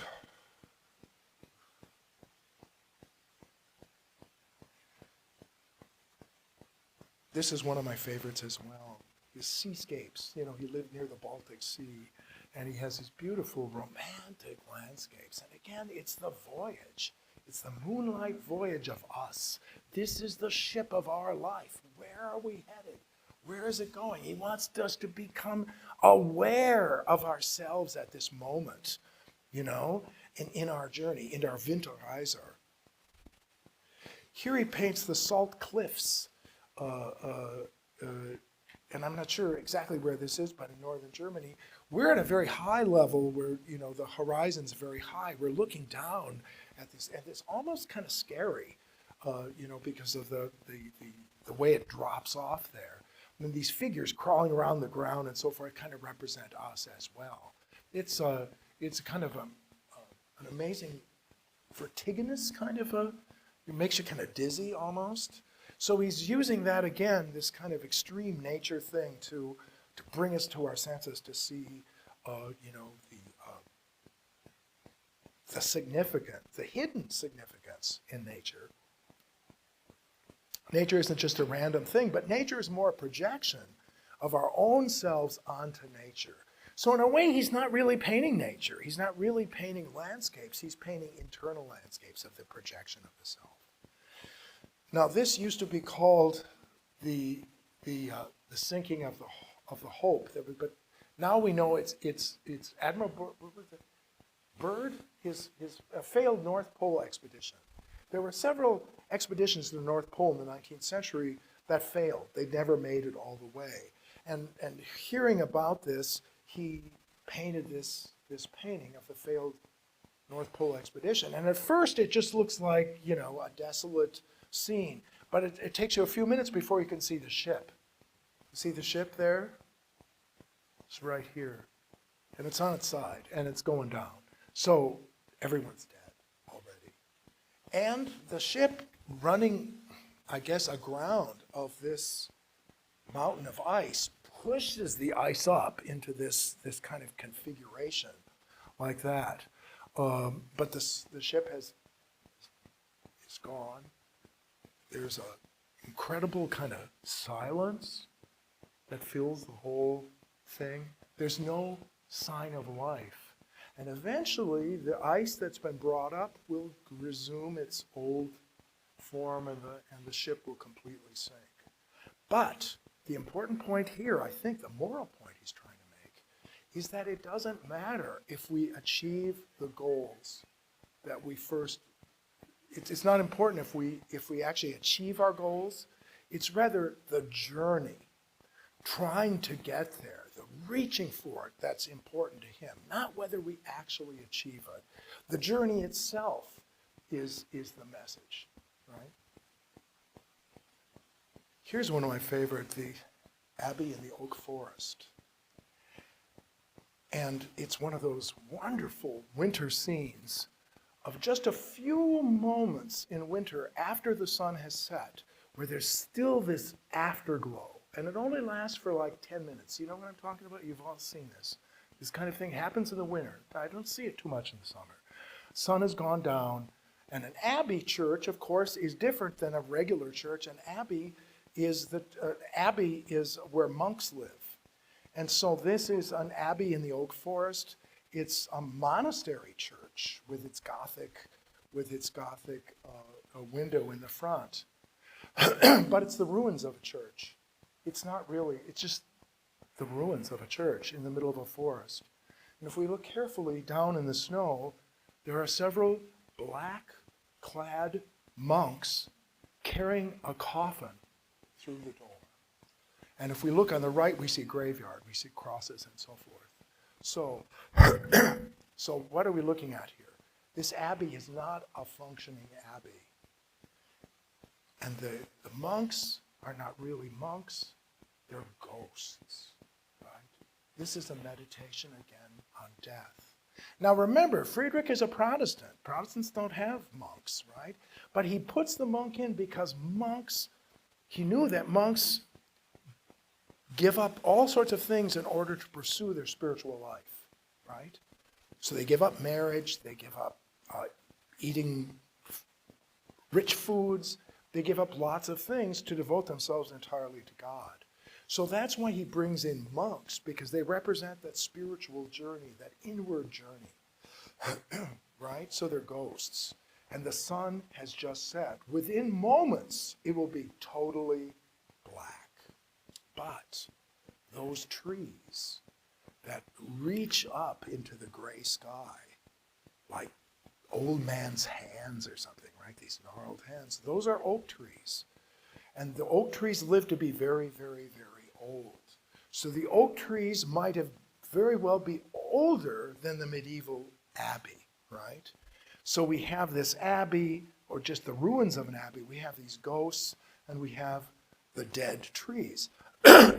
This is one of my favorites as well. His seascapes. You know, he lived near the Baltic Sea, and he has these beautiful romantic landscapes. And again, it's the voyage. It's the moonlight voyage of us. This is the ship of our life. Where are we headed? Where is it going? He wants us to become aware of ourselves at this moment, you know, in our journey, in our Winterreise. Here he paints the salt cliffs. And I'm not sure exactly where this is, but in northern Germany, we're at a very high level where, you know, the horizon's very high. We're looking down at this, and it's almost kind of scary, you know, because of the way it drops off there. And these figures crawling around the ground and so forth kind of represent us as well. It's kind of an amazing vertiginous kind of it makes you kind of dizzy almost. So he's using that again, this kind of extreme nature thing to bring us to our senses to see, you know, the significant, the hidden significance in nature. Nature isn't just a random thing, but nature is more a projection of our own selves onto nature. So in a way, he's not really painting nature. He's not really painting landscapes. He's painting internal landscapes of the projection of the self. Now, this used to be called the sinking of the hope. But now we know it's Admiral Byrd, his failed North Pole expedition. There were several expeditions to the North Pole in the 19th century that failed. They never made it all the way. And hearing about this, he painted this painting of the failed North Pole expedition. And at first, it just looks like, you know, a desolate scene. But it takes you a few minutes before you can see the ship. You see the ship there? It's right here. And it's on its side, and it's going down. So everyone's dead already. And the ship running, I guess, aground of this mountain of ice pushes the ice up into this kind of configuration like that. But the ship is gone. There's an incredible kind of silence that fills the whole thing. There's no sign of life. And eventually, the ice that's been brought up will resume its old form, and the ship will completely sink. But the important point here, I think the moral point he's trying to make, is that it doesn't matter if we achieve the goals that we first. It's not important if we actually achieve our goals. It's rather the journey, trying to get there, the reaching for it that's important to him, not whether we actually achieve it. The journey itself is the message, right? Here's one of my favorite, the Abbey in the Oak Forest. And it's one of those wonderful winter scenes of just a few moments in winter after the sun has set, where there's still this afterglow. And it only lasts for like 10 minutes. You know what I'm talking about? You've all seen this. This kind of thing happens in the winter. I don't see it too much in the summer. Sun has gone down, and an abbey church, of course, is different than a regular church. An abbey is where monks live. And so this is an abbey in the Oak Forest. It's a monastery church with its Gothic window in the front. But it's the ruins of a church. It's not really, it's just the ruins of a church in the middle of a forest. And if we look carefully down in the snow, there are several black-clad monks carrying a coffin through the door. And if we look on the right, we see graveyard, we see crosses and so forth. So, so what are we looking at here? This abbey is not a functioning abbey. And the monks are not really monks, they're ghosts, right? This is a meditation again on death. Now remember, Friedrich is a Protestant. Protestants don't have monks, right? But he puts the monk in because monks, he knew that monks give up all sorts of things in order to pursue their spiritual life, right? So they give up marriage, they give up eating rich foods, they give up lots of things to devote themselves entirely to God. So that's why he brings in monks, because they represent that spiritual journey, that inward journey, right? So they're ghosts. And the sun has just set. Within moments, it will be totally black. But those trees that reach up into the gray sky, like old man's hands or something, right? These gnarled hands, those are oak trees. And the oak trees live to be very, very, very old. So the oak trees might have very well be older than the medieval abbey, right? So we have this abbey, or just the ruins of an abbey. We have these ghosts, and we have the dead trees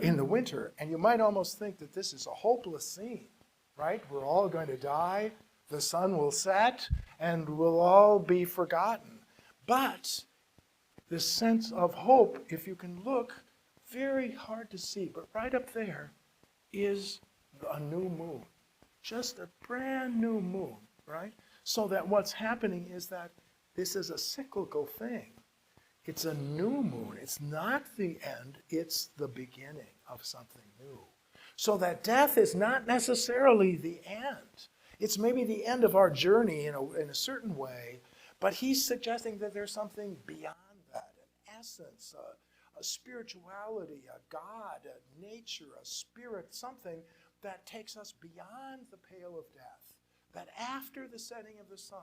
in the winter. And you might almost think that this is a hopeless scene, right? We're all going to die, the sun will set, and we'll all be forgotten. But this sense of hope, if you can look, very hard to see, but right up there is a new moon. Just a brand new moon, right? So that what's happening is that this is a cyclical thing. It's a new moon. It's not the end, it's the beginning of something new. So that death is not necessarily the end. It's maybe the end of our journey in a certain way, but he's suggesting that there's something beyond that, an essence, a spirituality, a God, a nature, a spirit, something that takes us beyond the pale of death. That after the setting of the sun,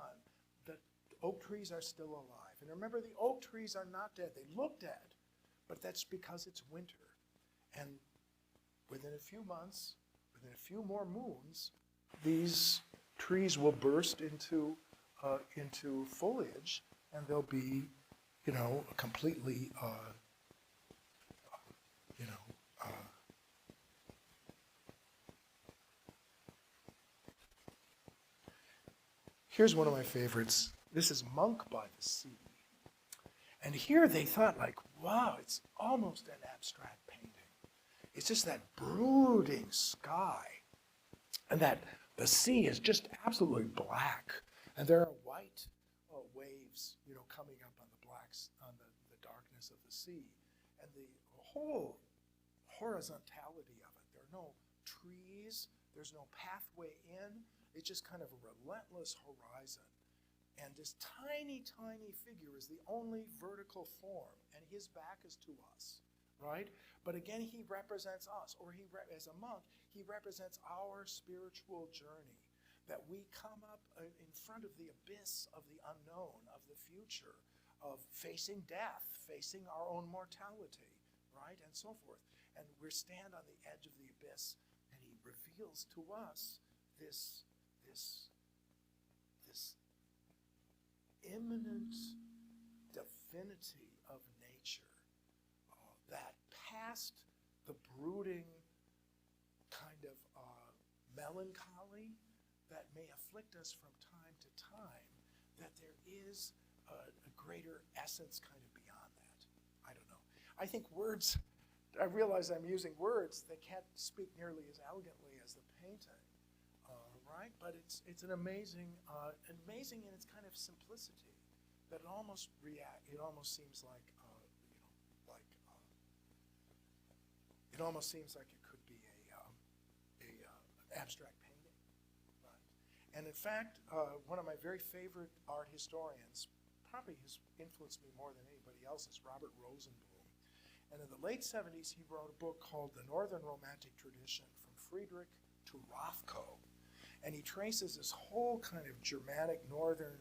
the oak trees are still alive. And remember, the oak trees are not dead. They look dead, but that's because it's winter. And within a few months, within a few more moons, these trees will burst into foliage, and they'll be, completely, Here's one of my favorites. This is Monk by the Sea. And here they thought, like, wow, it's almost an abstract painting. It's just that brooding sky. And that the sea is just absolutely black. And there are white waves, coming up on the darkness of the sea. And the whole horizontality of it. There are no trees. There's no pathway in. It's just kind of a relentless horizon. And this tiny, tiny figure is the only vertical form, and his back is to us, right? But again, he represents us, or as a monk, he represents our spiritual journey, that we come up in front of the abyss of the unknown, of the future, of facing death, facing our own mortality, right, and so forth. And we stand on the edge of the abyss, and he reveals to us this imminent divinity of nature, that past the brooding kind of melancholy that may afflict us from time to time, that there is a greater essence kind of beyond that. I don't know. I think words, I realize I'm using words that can't speak nearly as elegantly as the painting. Right, but it's an amazing in its kind of simplicity that it almost seems like it almost seems like it could be an abstract painting, right? And in fact, one of my very favorite art historians, probably has influenced me more than anybody else, is Robert Rosenblum. And in the late 70s, he wrote a book called The Northern Romantic Tradition, From Friedrich to Rothko. And he traces this whole kind of Germanic northern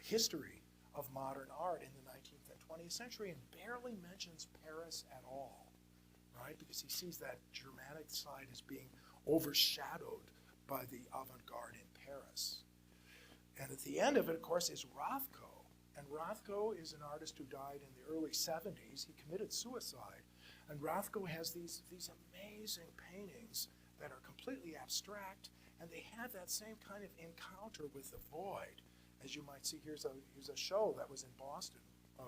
history of modern art in the 19th and 20th century and barely mentions Paris at all, right? Because he sees that Germanic side as being overshadowed by the avant-garde in Paris. And at the end of it, of course, is Rothko. And Rothko is an artist who died in the early 70s. He committed suicide. And Rothko has these amazing paintings that are completely abstract, and they have that same kind of encounter with the void. As you might see, here's a show that was in Boston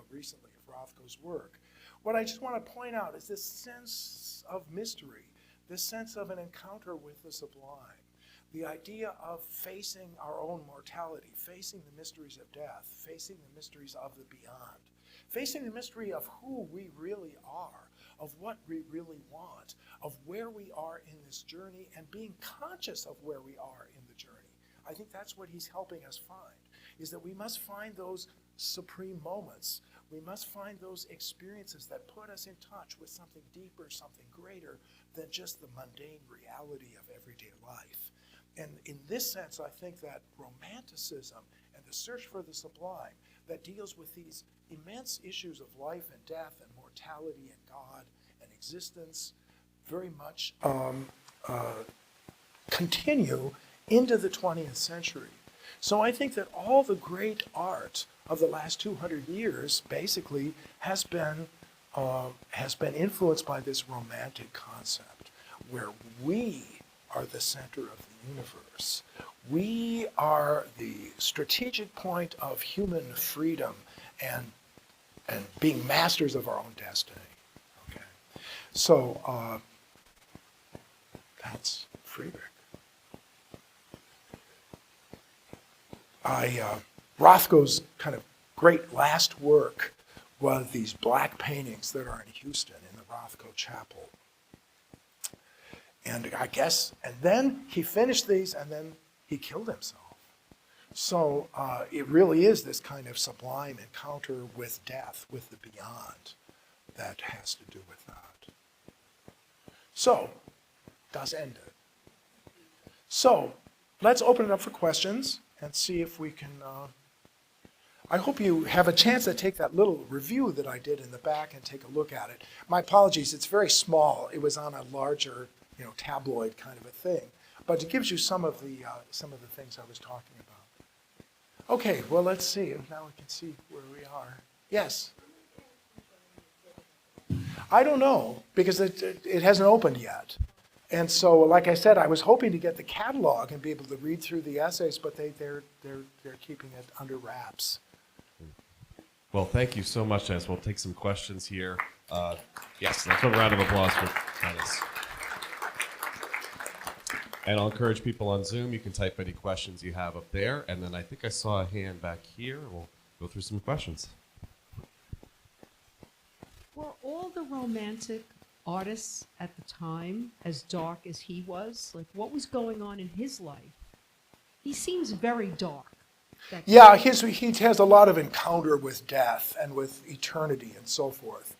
recently of Rothko's work. What I just want to point out is this sense of mystery, this sense of an encounter with the sublime, the idea of facing our own mortality, facing the mysteries of death, facing the mysteries of the beyond, facing the mystery of who we really are, of what we really want, of where we are in this journey, and being conscious of where we are in the journey. I think that's what he's helping us find, is that we must find those supreme moments. We must find those experiences that put us in touch with something deeper, something greater than just the mundane reality of everyday life. And in this sense, I think that romanticism and the search for the sublime that deals with these immense issues of life and death and mortality and God and existence very much continue into the 20th century. So I think that all the great art of the last 200 years basically has been influenced by this romantic concept, where we are the center of the universe. We are the strategic point of human freedom and being masters of our own destiny. Okay, so that's Friedrich. Rothko's kind of great last work was these black paintings that are in Houston in the Rothko Chapel. And I guess, and then he finished these and then he killed himself. So it really is this kind of sublime encounter with death, with the beyond, that has to do with that. So, das Ende. So, let's open it up for questions and see if we can, I hope you have a chance to take that little review that I did in the back and take a look at it. My apologies, it's very small. It was on a larger, tabloid kind of a thing. But it gives you some of the things I was talking about. Okay, well, let's see. Now we can see where we are. Yes? I don't know, because it hasn't opened yet. And so, like I said, I was hoping to get the catalog and be able to read through the essays, but they're keeping it under wraps. Well, thank you so much, Dennis. We'll take some questions here. Yes, let's have a round of applause for Dennis. And I'll encourage people on Zoom, you can type any questions you have up there. And then I think I saw a hand back here. We'll go through some questions. Were all the romantic artists at the time as dark as he was? Like, what was going on in his life? He seems very dark. Yeah, he has a lot of encounter with death and with eternity and so forth.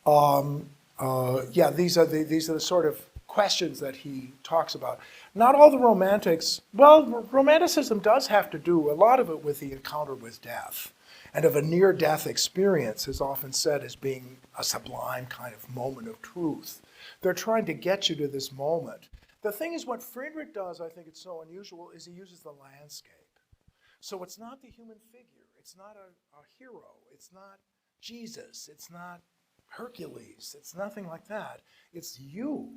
Yeah, these are the sort of questions that he talks about. Not all the romantics, well, romanticism does have to do a lot of it with the encounter with death, and of a near-death experience is often said as being a sublime kind of moment of truth. They're trying to get you to this moment. The thing is, what Friedrich does, I think it's so unusual, is he uses the landscape. So it's not the human figure, it's not a hero, it's not Jesus, it's not Hercules, it's nothing like that. It's you,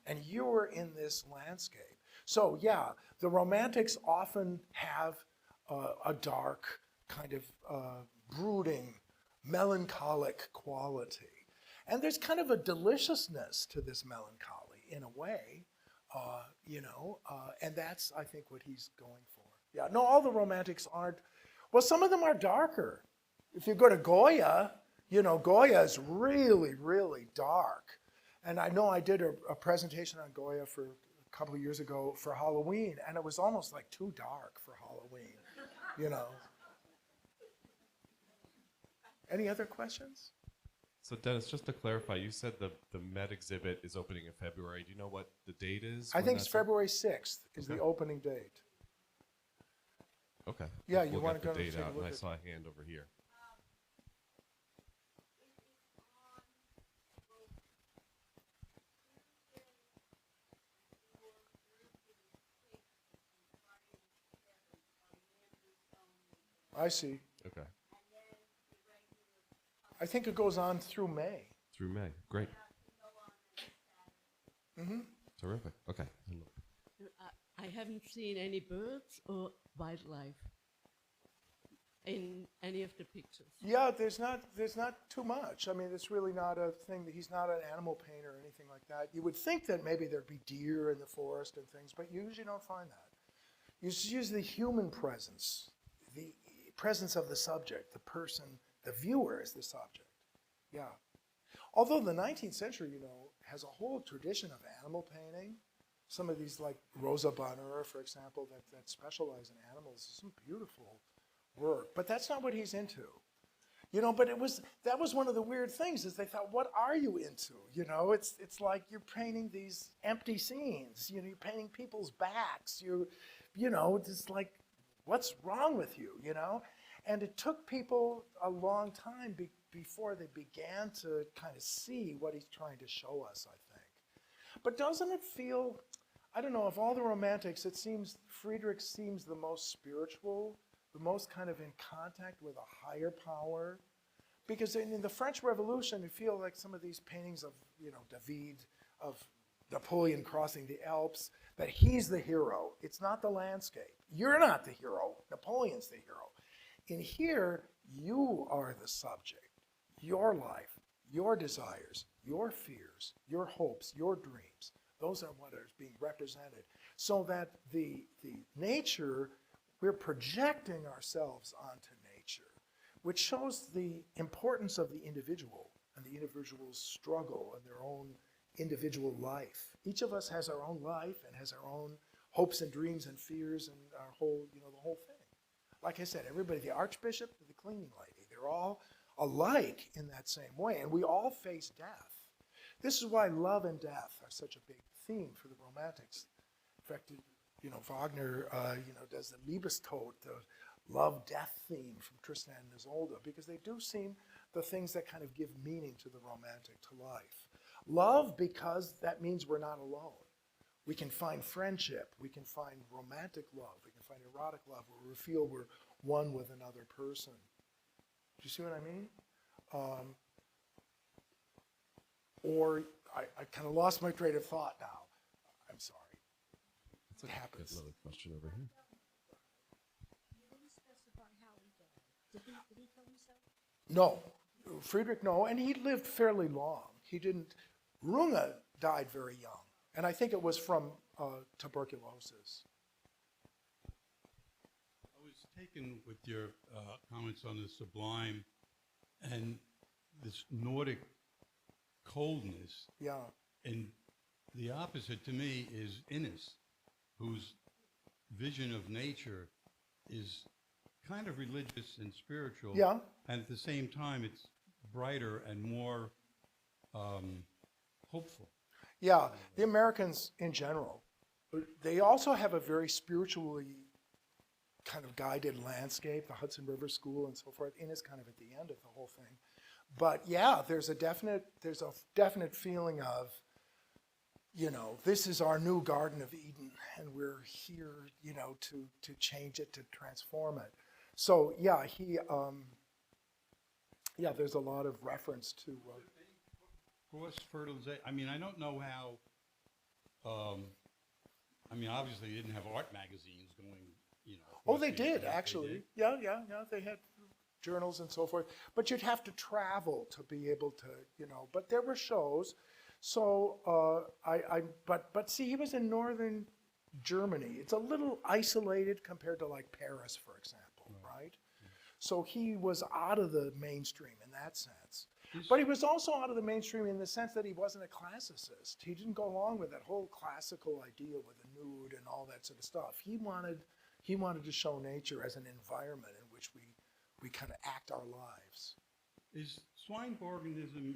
and you're in this landscape. So yeah, the romantics often have a dark, kind of brooding, melancholic quality. And there's kind of a deliciousness to this melancholy in a way, and that's, I think, what he's going for. Yeah, no, all the romantics aren't, well, some of them are darker. If you go to Goya, Goya is really, really dark. And I know I did a presentation on Goya for a couple of years ago for Halloween, and it was almost like too dark for Halloween, Any other questions? So Dennis, just to clarify, you said the Met exhibit is opening in February. Do you know what the date is? I think it's February 6th is the opening date. Okay. Yeah, we'll you want to get go the date take a out, look and I at- saw a hand over here. I see. Okay. I think it goes on through May. Through May. Great. Mm-hmm. Terrific. Okay. I haven't seen any birds or wildlife in any of the pictures. Yeah, there's not too much. I mean, it's really not a thing that he's not an animal painter or anything like that. You would think that maybe there'd be deer in the forest and things, but you usually don't find that. You just use the human presence, the presence of the subject, the person, the viewer is the subject. Yeah. Although the 19th century, you know, has a whole tradition of animal painting. Some of these, like Rosa Bonheur, for example, that specialize in animals, some beautiful work. But that's not what he's into. You know, but that was one of the weird things is they thought, what are you into? You know, it's like you're painting these empty scenes. You know, you're painting people's backs. You know, it's like, what's wrong with you? You know, and it took people a long time before they began to kind of see what he's trying to show us, I think. But doesn't it feel, I don't know, of all the romantics, it seems Friedrich seems the most spiritual, the most kind of in contact with a higher power. Because in the French Revolution, you feel like some of these paintings of, you know, David, of Napoleon crossing the Alps, that he's the hero. It's not the landscape. You're not the hero. Napoleon's the hero. In here, you are the subject. Your life, your desires, your fears, your hopes, your dreams, those are what are being represented. So that the nature, we're projecting ourselves onto nature, which shows the importance of the individual and the individual's struggle and their own individual life. Each of us has our own life and has our own hopes and dreams and fears and our whole, you know, the whole thing. Like I said, everybody, the archbishop to the cleaning lady, they're all alike in that same way, and we all face death. This is why love and death are such a big theme for the Romantics. In fact, you know, Wagner, you know, does the Liebestod, the love-death theme from Tristan and Isolde, because they do seem the things that kind of give meaning to the Romantic, to life. Love, because that means we're not alone. We can find friendship, we can find romantic love, we can find erotic love, where we feel we're one with another person. Do you see what I mean? Or I kind of lost my train of thought now. I'm sorry. It happens. Another question over here. You didn't specify how he died. Did he kill himself? No, Friedrich, no, and he lived fairly long. He didn't. Runge died very young, and I think it was from tuberculosis. I was taken with your comments on the sublime and this Nordic coldness. Yeah, And the opposite to me is Innes, whose vision of nature is kind of religious and spiritual. Yeah. And at the same time, it's brighter and more hopeful. yeah. The Americans in general, they also have a very spiritually kind of guided landscape, the Hudson River School and so forth. Innes kind of at the end of the whole thing. But yeah, there's a definite feeling of, you know, this is our new Garden of Eden, and we're here, you know, to change it, to transform it. So yeah, there's a lot of reference to. Cross-fertilization, I mean, I don't know how, I mean, obviously they didn't have art magazines going, you know. Oh, across they the did internet. actually. They did? Yeah. They had journals and so forth. But you'd have to travel to be able to, you know. But there were shows. So but see, he was in northern Germany. It's a little isolated compared to like Paris, for example, right? So he was out of the mainstream in that sense. But he was also out of the mainstream in the sense that he wasn't a classicist. He didn't go along with that whole classical idea with the nude and all that sort of stuff. He wanted to show nature as an environment in which we kind of act our lives. Is Swedenborgism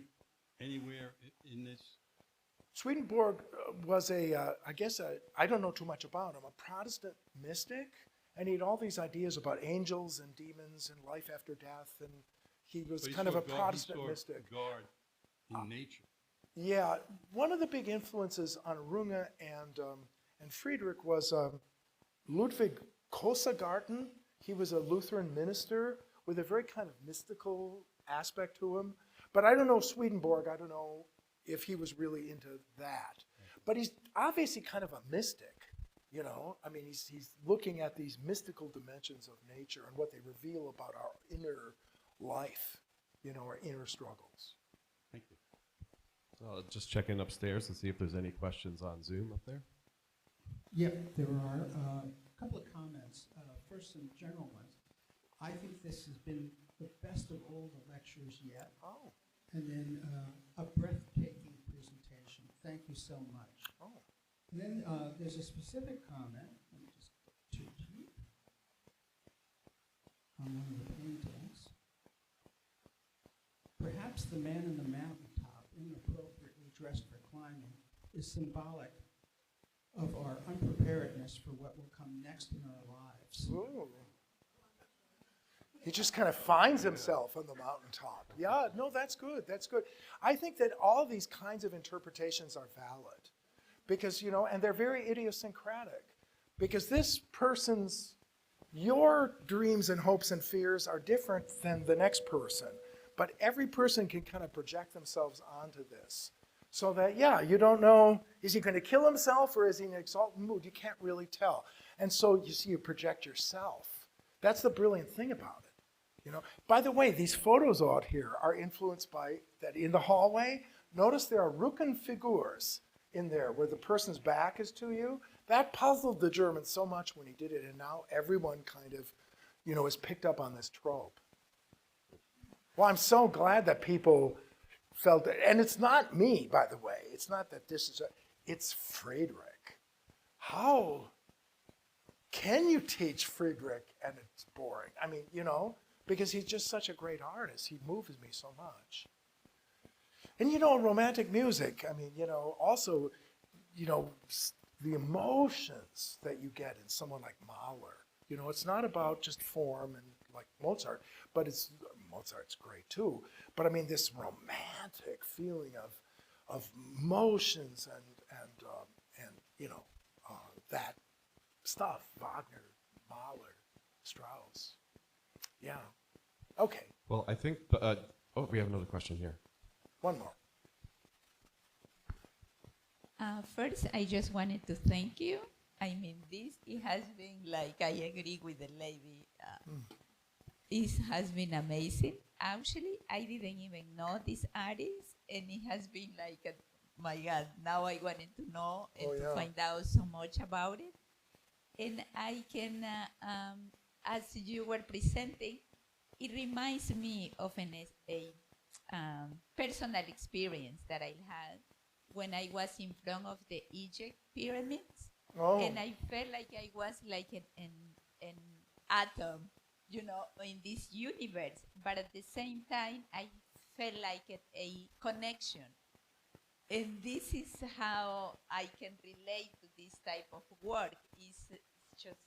anywhere in this? Swedenborg was I don't know too much about him, a Protestant mystic, and he had all these ideas about angels and demons and life after death, and he was But he kind of saw a God- Protestant he saw mystic. God in nature. Yeah, one of the big influences on Runge and Friedrich was Ludwig Kossergarten. He was a Lutheran minister with a very kind of mystical aspect to him. But I don't know Swedenborg. I don't know if he was really into that. But he's obviously kind of a mystic, you know. I mean, he's looking at these mystical dimensions of nature and what they reveal about our inner life, you know, our inner struggles. Thank you. So I'll just check in upstairs and see if there's any questions on Zoom up there. Yep, there are a couple of comments. First, some general ones. I think this has been the best of all the lectures yet. Oh, And then a breathtaking presentation. Thank you so much. oh. And then there's a specific comment. Let me just go too deep on one of the paintings. Perhaps the man in the mountaintop, inappropriately dressed for climbing, is symbolic of our unpreparedness for what will come next in our lives. Ooh. He just kind of finds himself on the mountaintop. Yeah, no, that's good. That's good. I think that all these kinds of interpretations are valid because, you know, and they're very idiosyncratic because this person's, your dreams and hopes and fears are different than the next person. But every person can kind of project themselves onto this. So that, yeah, you don't know, is he going to kill himself or is he in an exalted mood? You can't really tell. And so you see, you project yourself. That's the brilliant thing about it. You know, by the way, these photos out here are influenced by that in the hallway. Notice there are Rücken figures in there where the person's back is to you. That puzzled the Germans so much when he did it, and now everyone kind of, you know, is picked up on this trope. Well, I'm so glad that people felt it. And it's not me, by the way. It's not that this is it's Friedrich. How can you teach Friedrich and it's boring? I mean, you know, because he's just such a great artist. He moves me so much. And, you know, romantic music, I mean, you know, also, you know, the emotions that you get in someone like Mahler. You know, it's not about just form and like Mozart, but Mozart's great too. But I mean, this romantic feeling of emotions and you know, that stuff, Wagner, Mahler, Strauss. Yeah. Okay, Well, I think, we have another question here. one more. First, I just wanted to thank you. I mean, it has been like, I agree with the lady. It has been amazing. Actually, I didn't even know this artist, and it has been like, my God, now I wanted to know and to find out so much about it. And I can, as you were presenting, it reminds me of a personal experience that I had when I was in front of the Egypt pyramids. Oh, And I felt like I was like an atom, you know, in this universe. But at the same time, I felt like a connection. And this is how I can relate to this type of work. It's just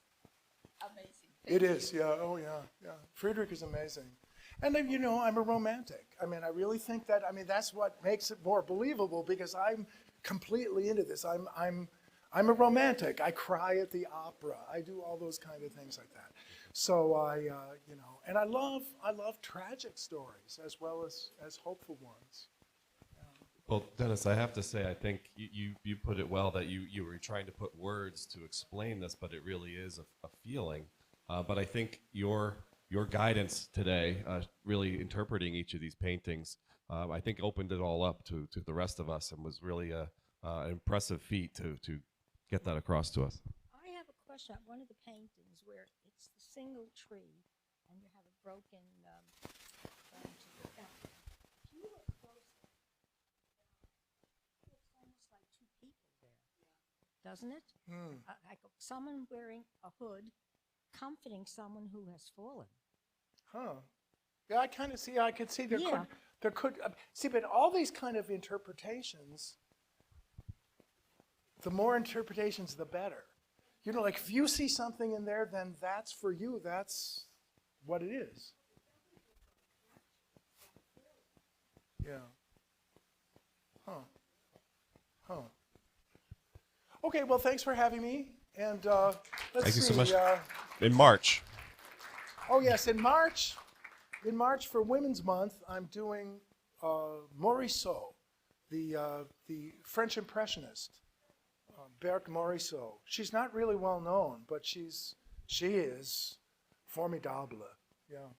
amazing. it is, yeah, oh yeah, yeah. Friedrich is amazing. And then, you know, I'm a romantic. I mean, I really think that, I mean, that's what makes it more believable because I'm completely into this. I'm a romantic. I cry at the opera. I do all those kind of things like that. So you know, and I love tragic stories as well as hopeful ones. Well, Dennis, I have to say, I think you put it well that you were trying to put words to explain this, but it really is a feeling. But I think your guidance today, really interpreting each of these paintings, I think opened it all up to the rest of us and was really an impressive feat to get that across to us. I have a question. One of the paintings where it's the single tree and you have a broken branch of the apple. If you look closely, it looks almost like two people there, doesn't it? Like someone wearing a hood comforting someone who has fallen. Huh. Yeah, I kind of see. I could see there Yeah. could see, but all these kind of interpretations. The more interpretations, the better. You know, like if you see something in there, then that's for you. That's what it is. Yeah. Huh. Huh. Okay. Well, thanks for having me. And let's Thank you so see, much. In March. Oh yes, in March for Women's Month, I'm doing Morisot, the French Impressionist, Berthe Morisot. She's not really well known, but she is formidable. Yeah.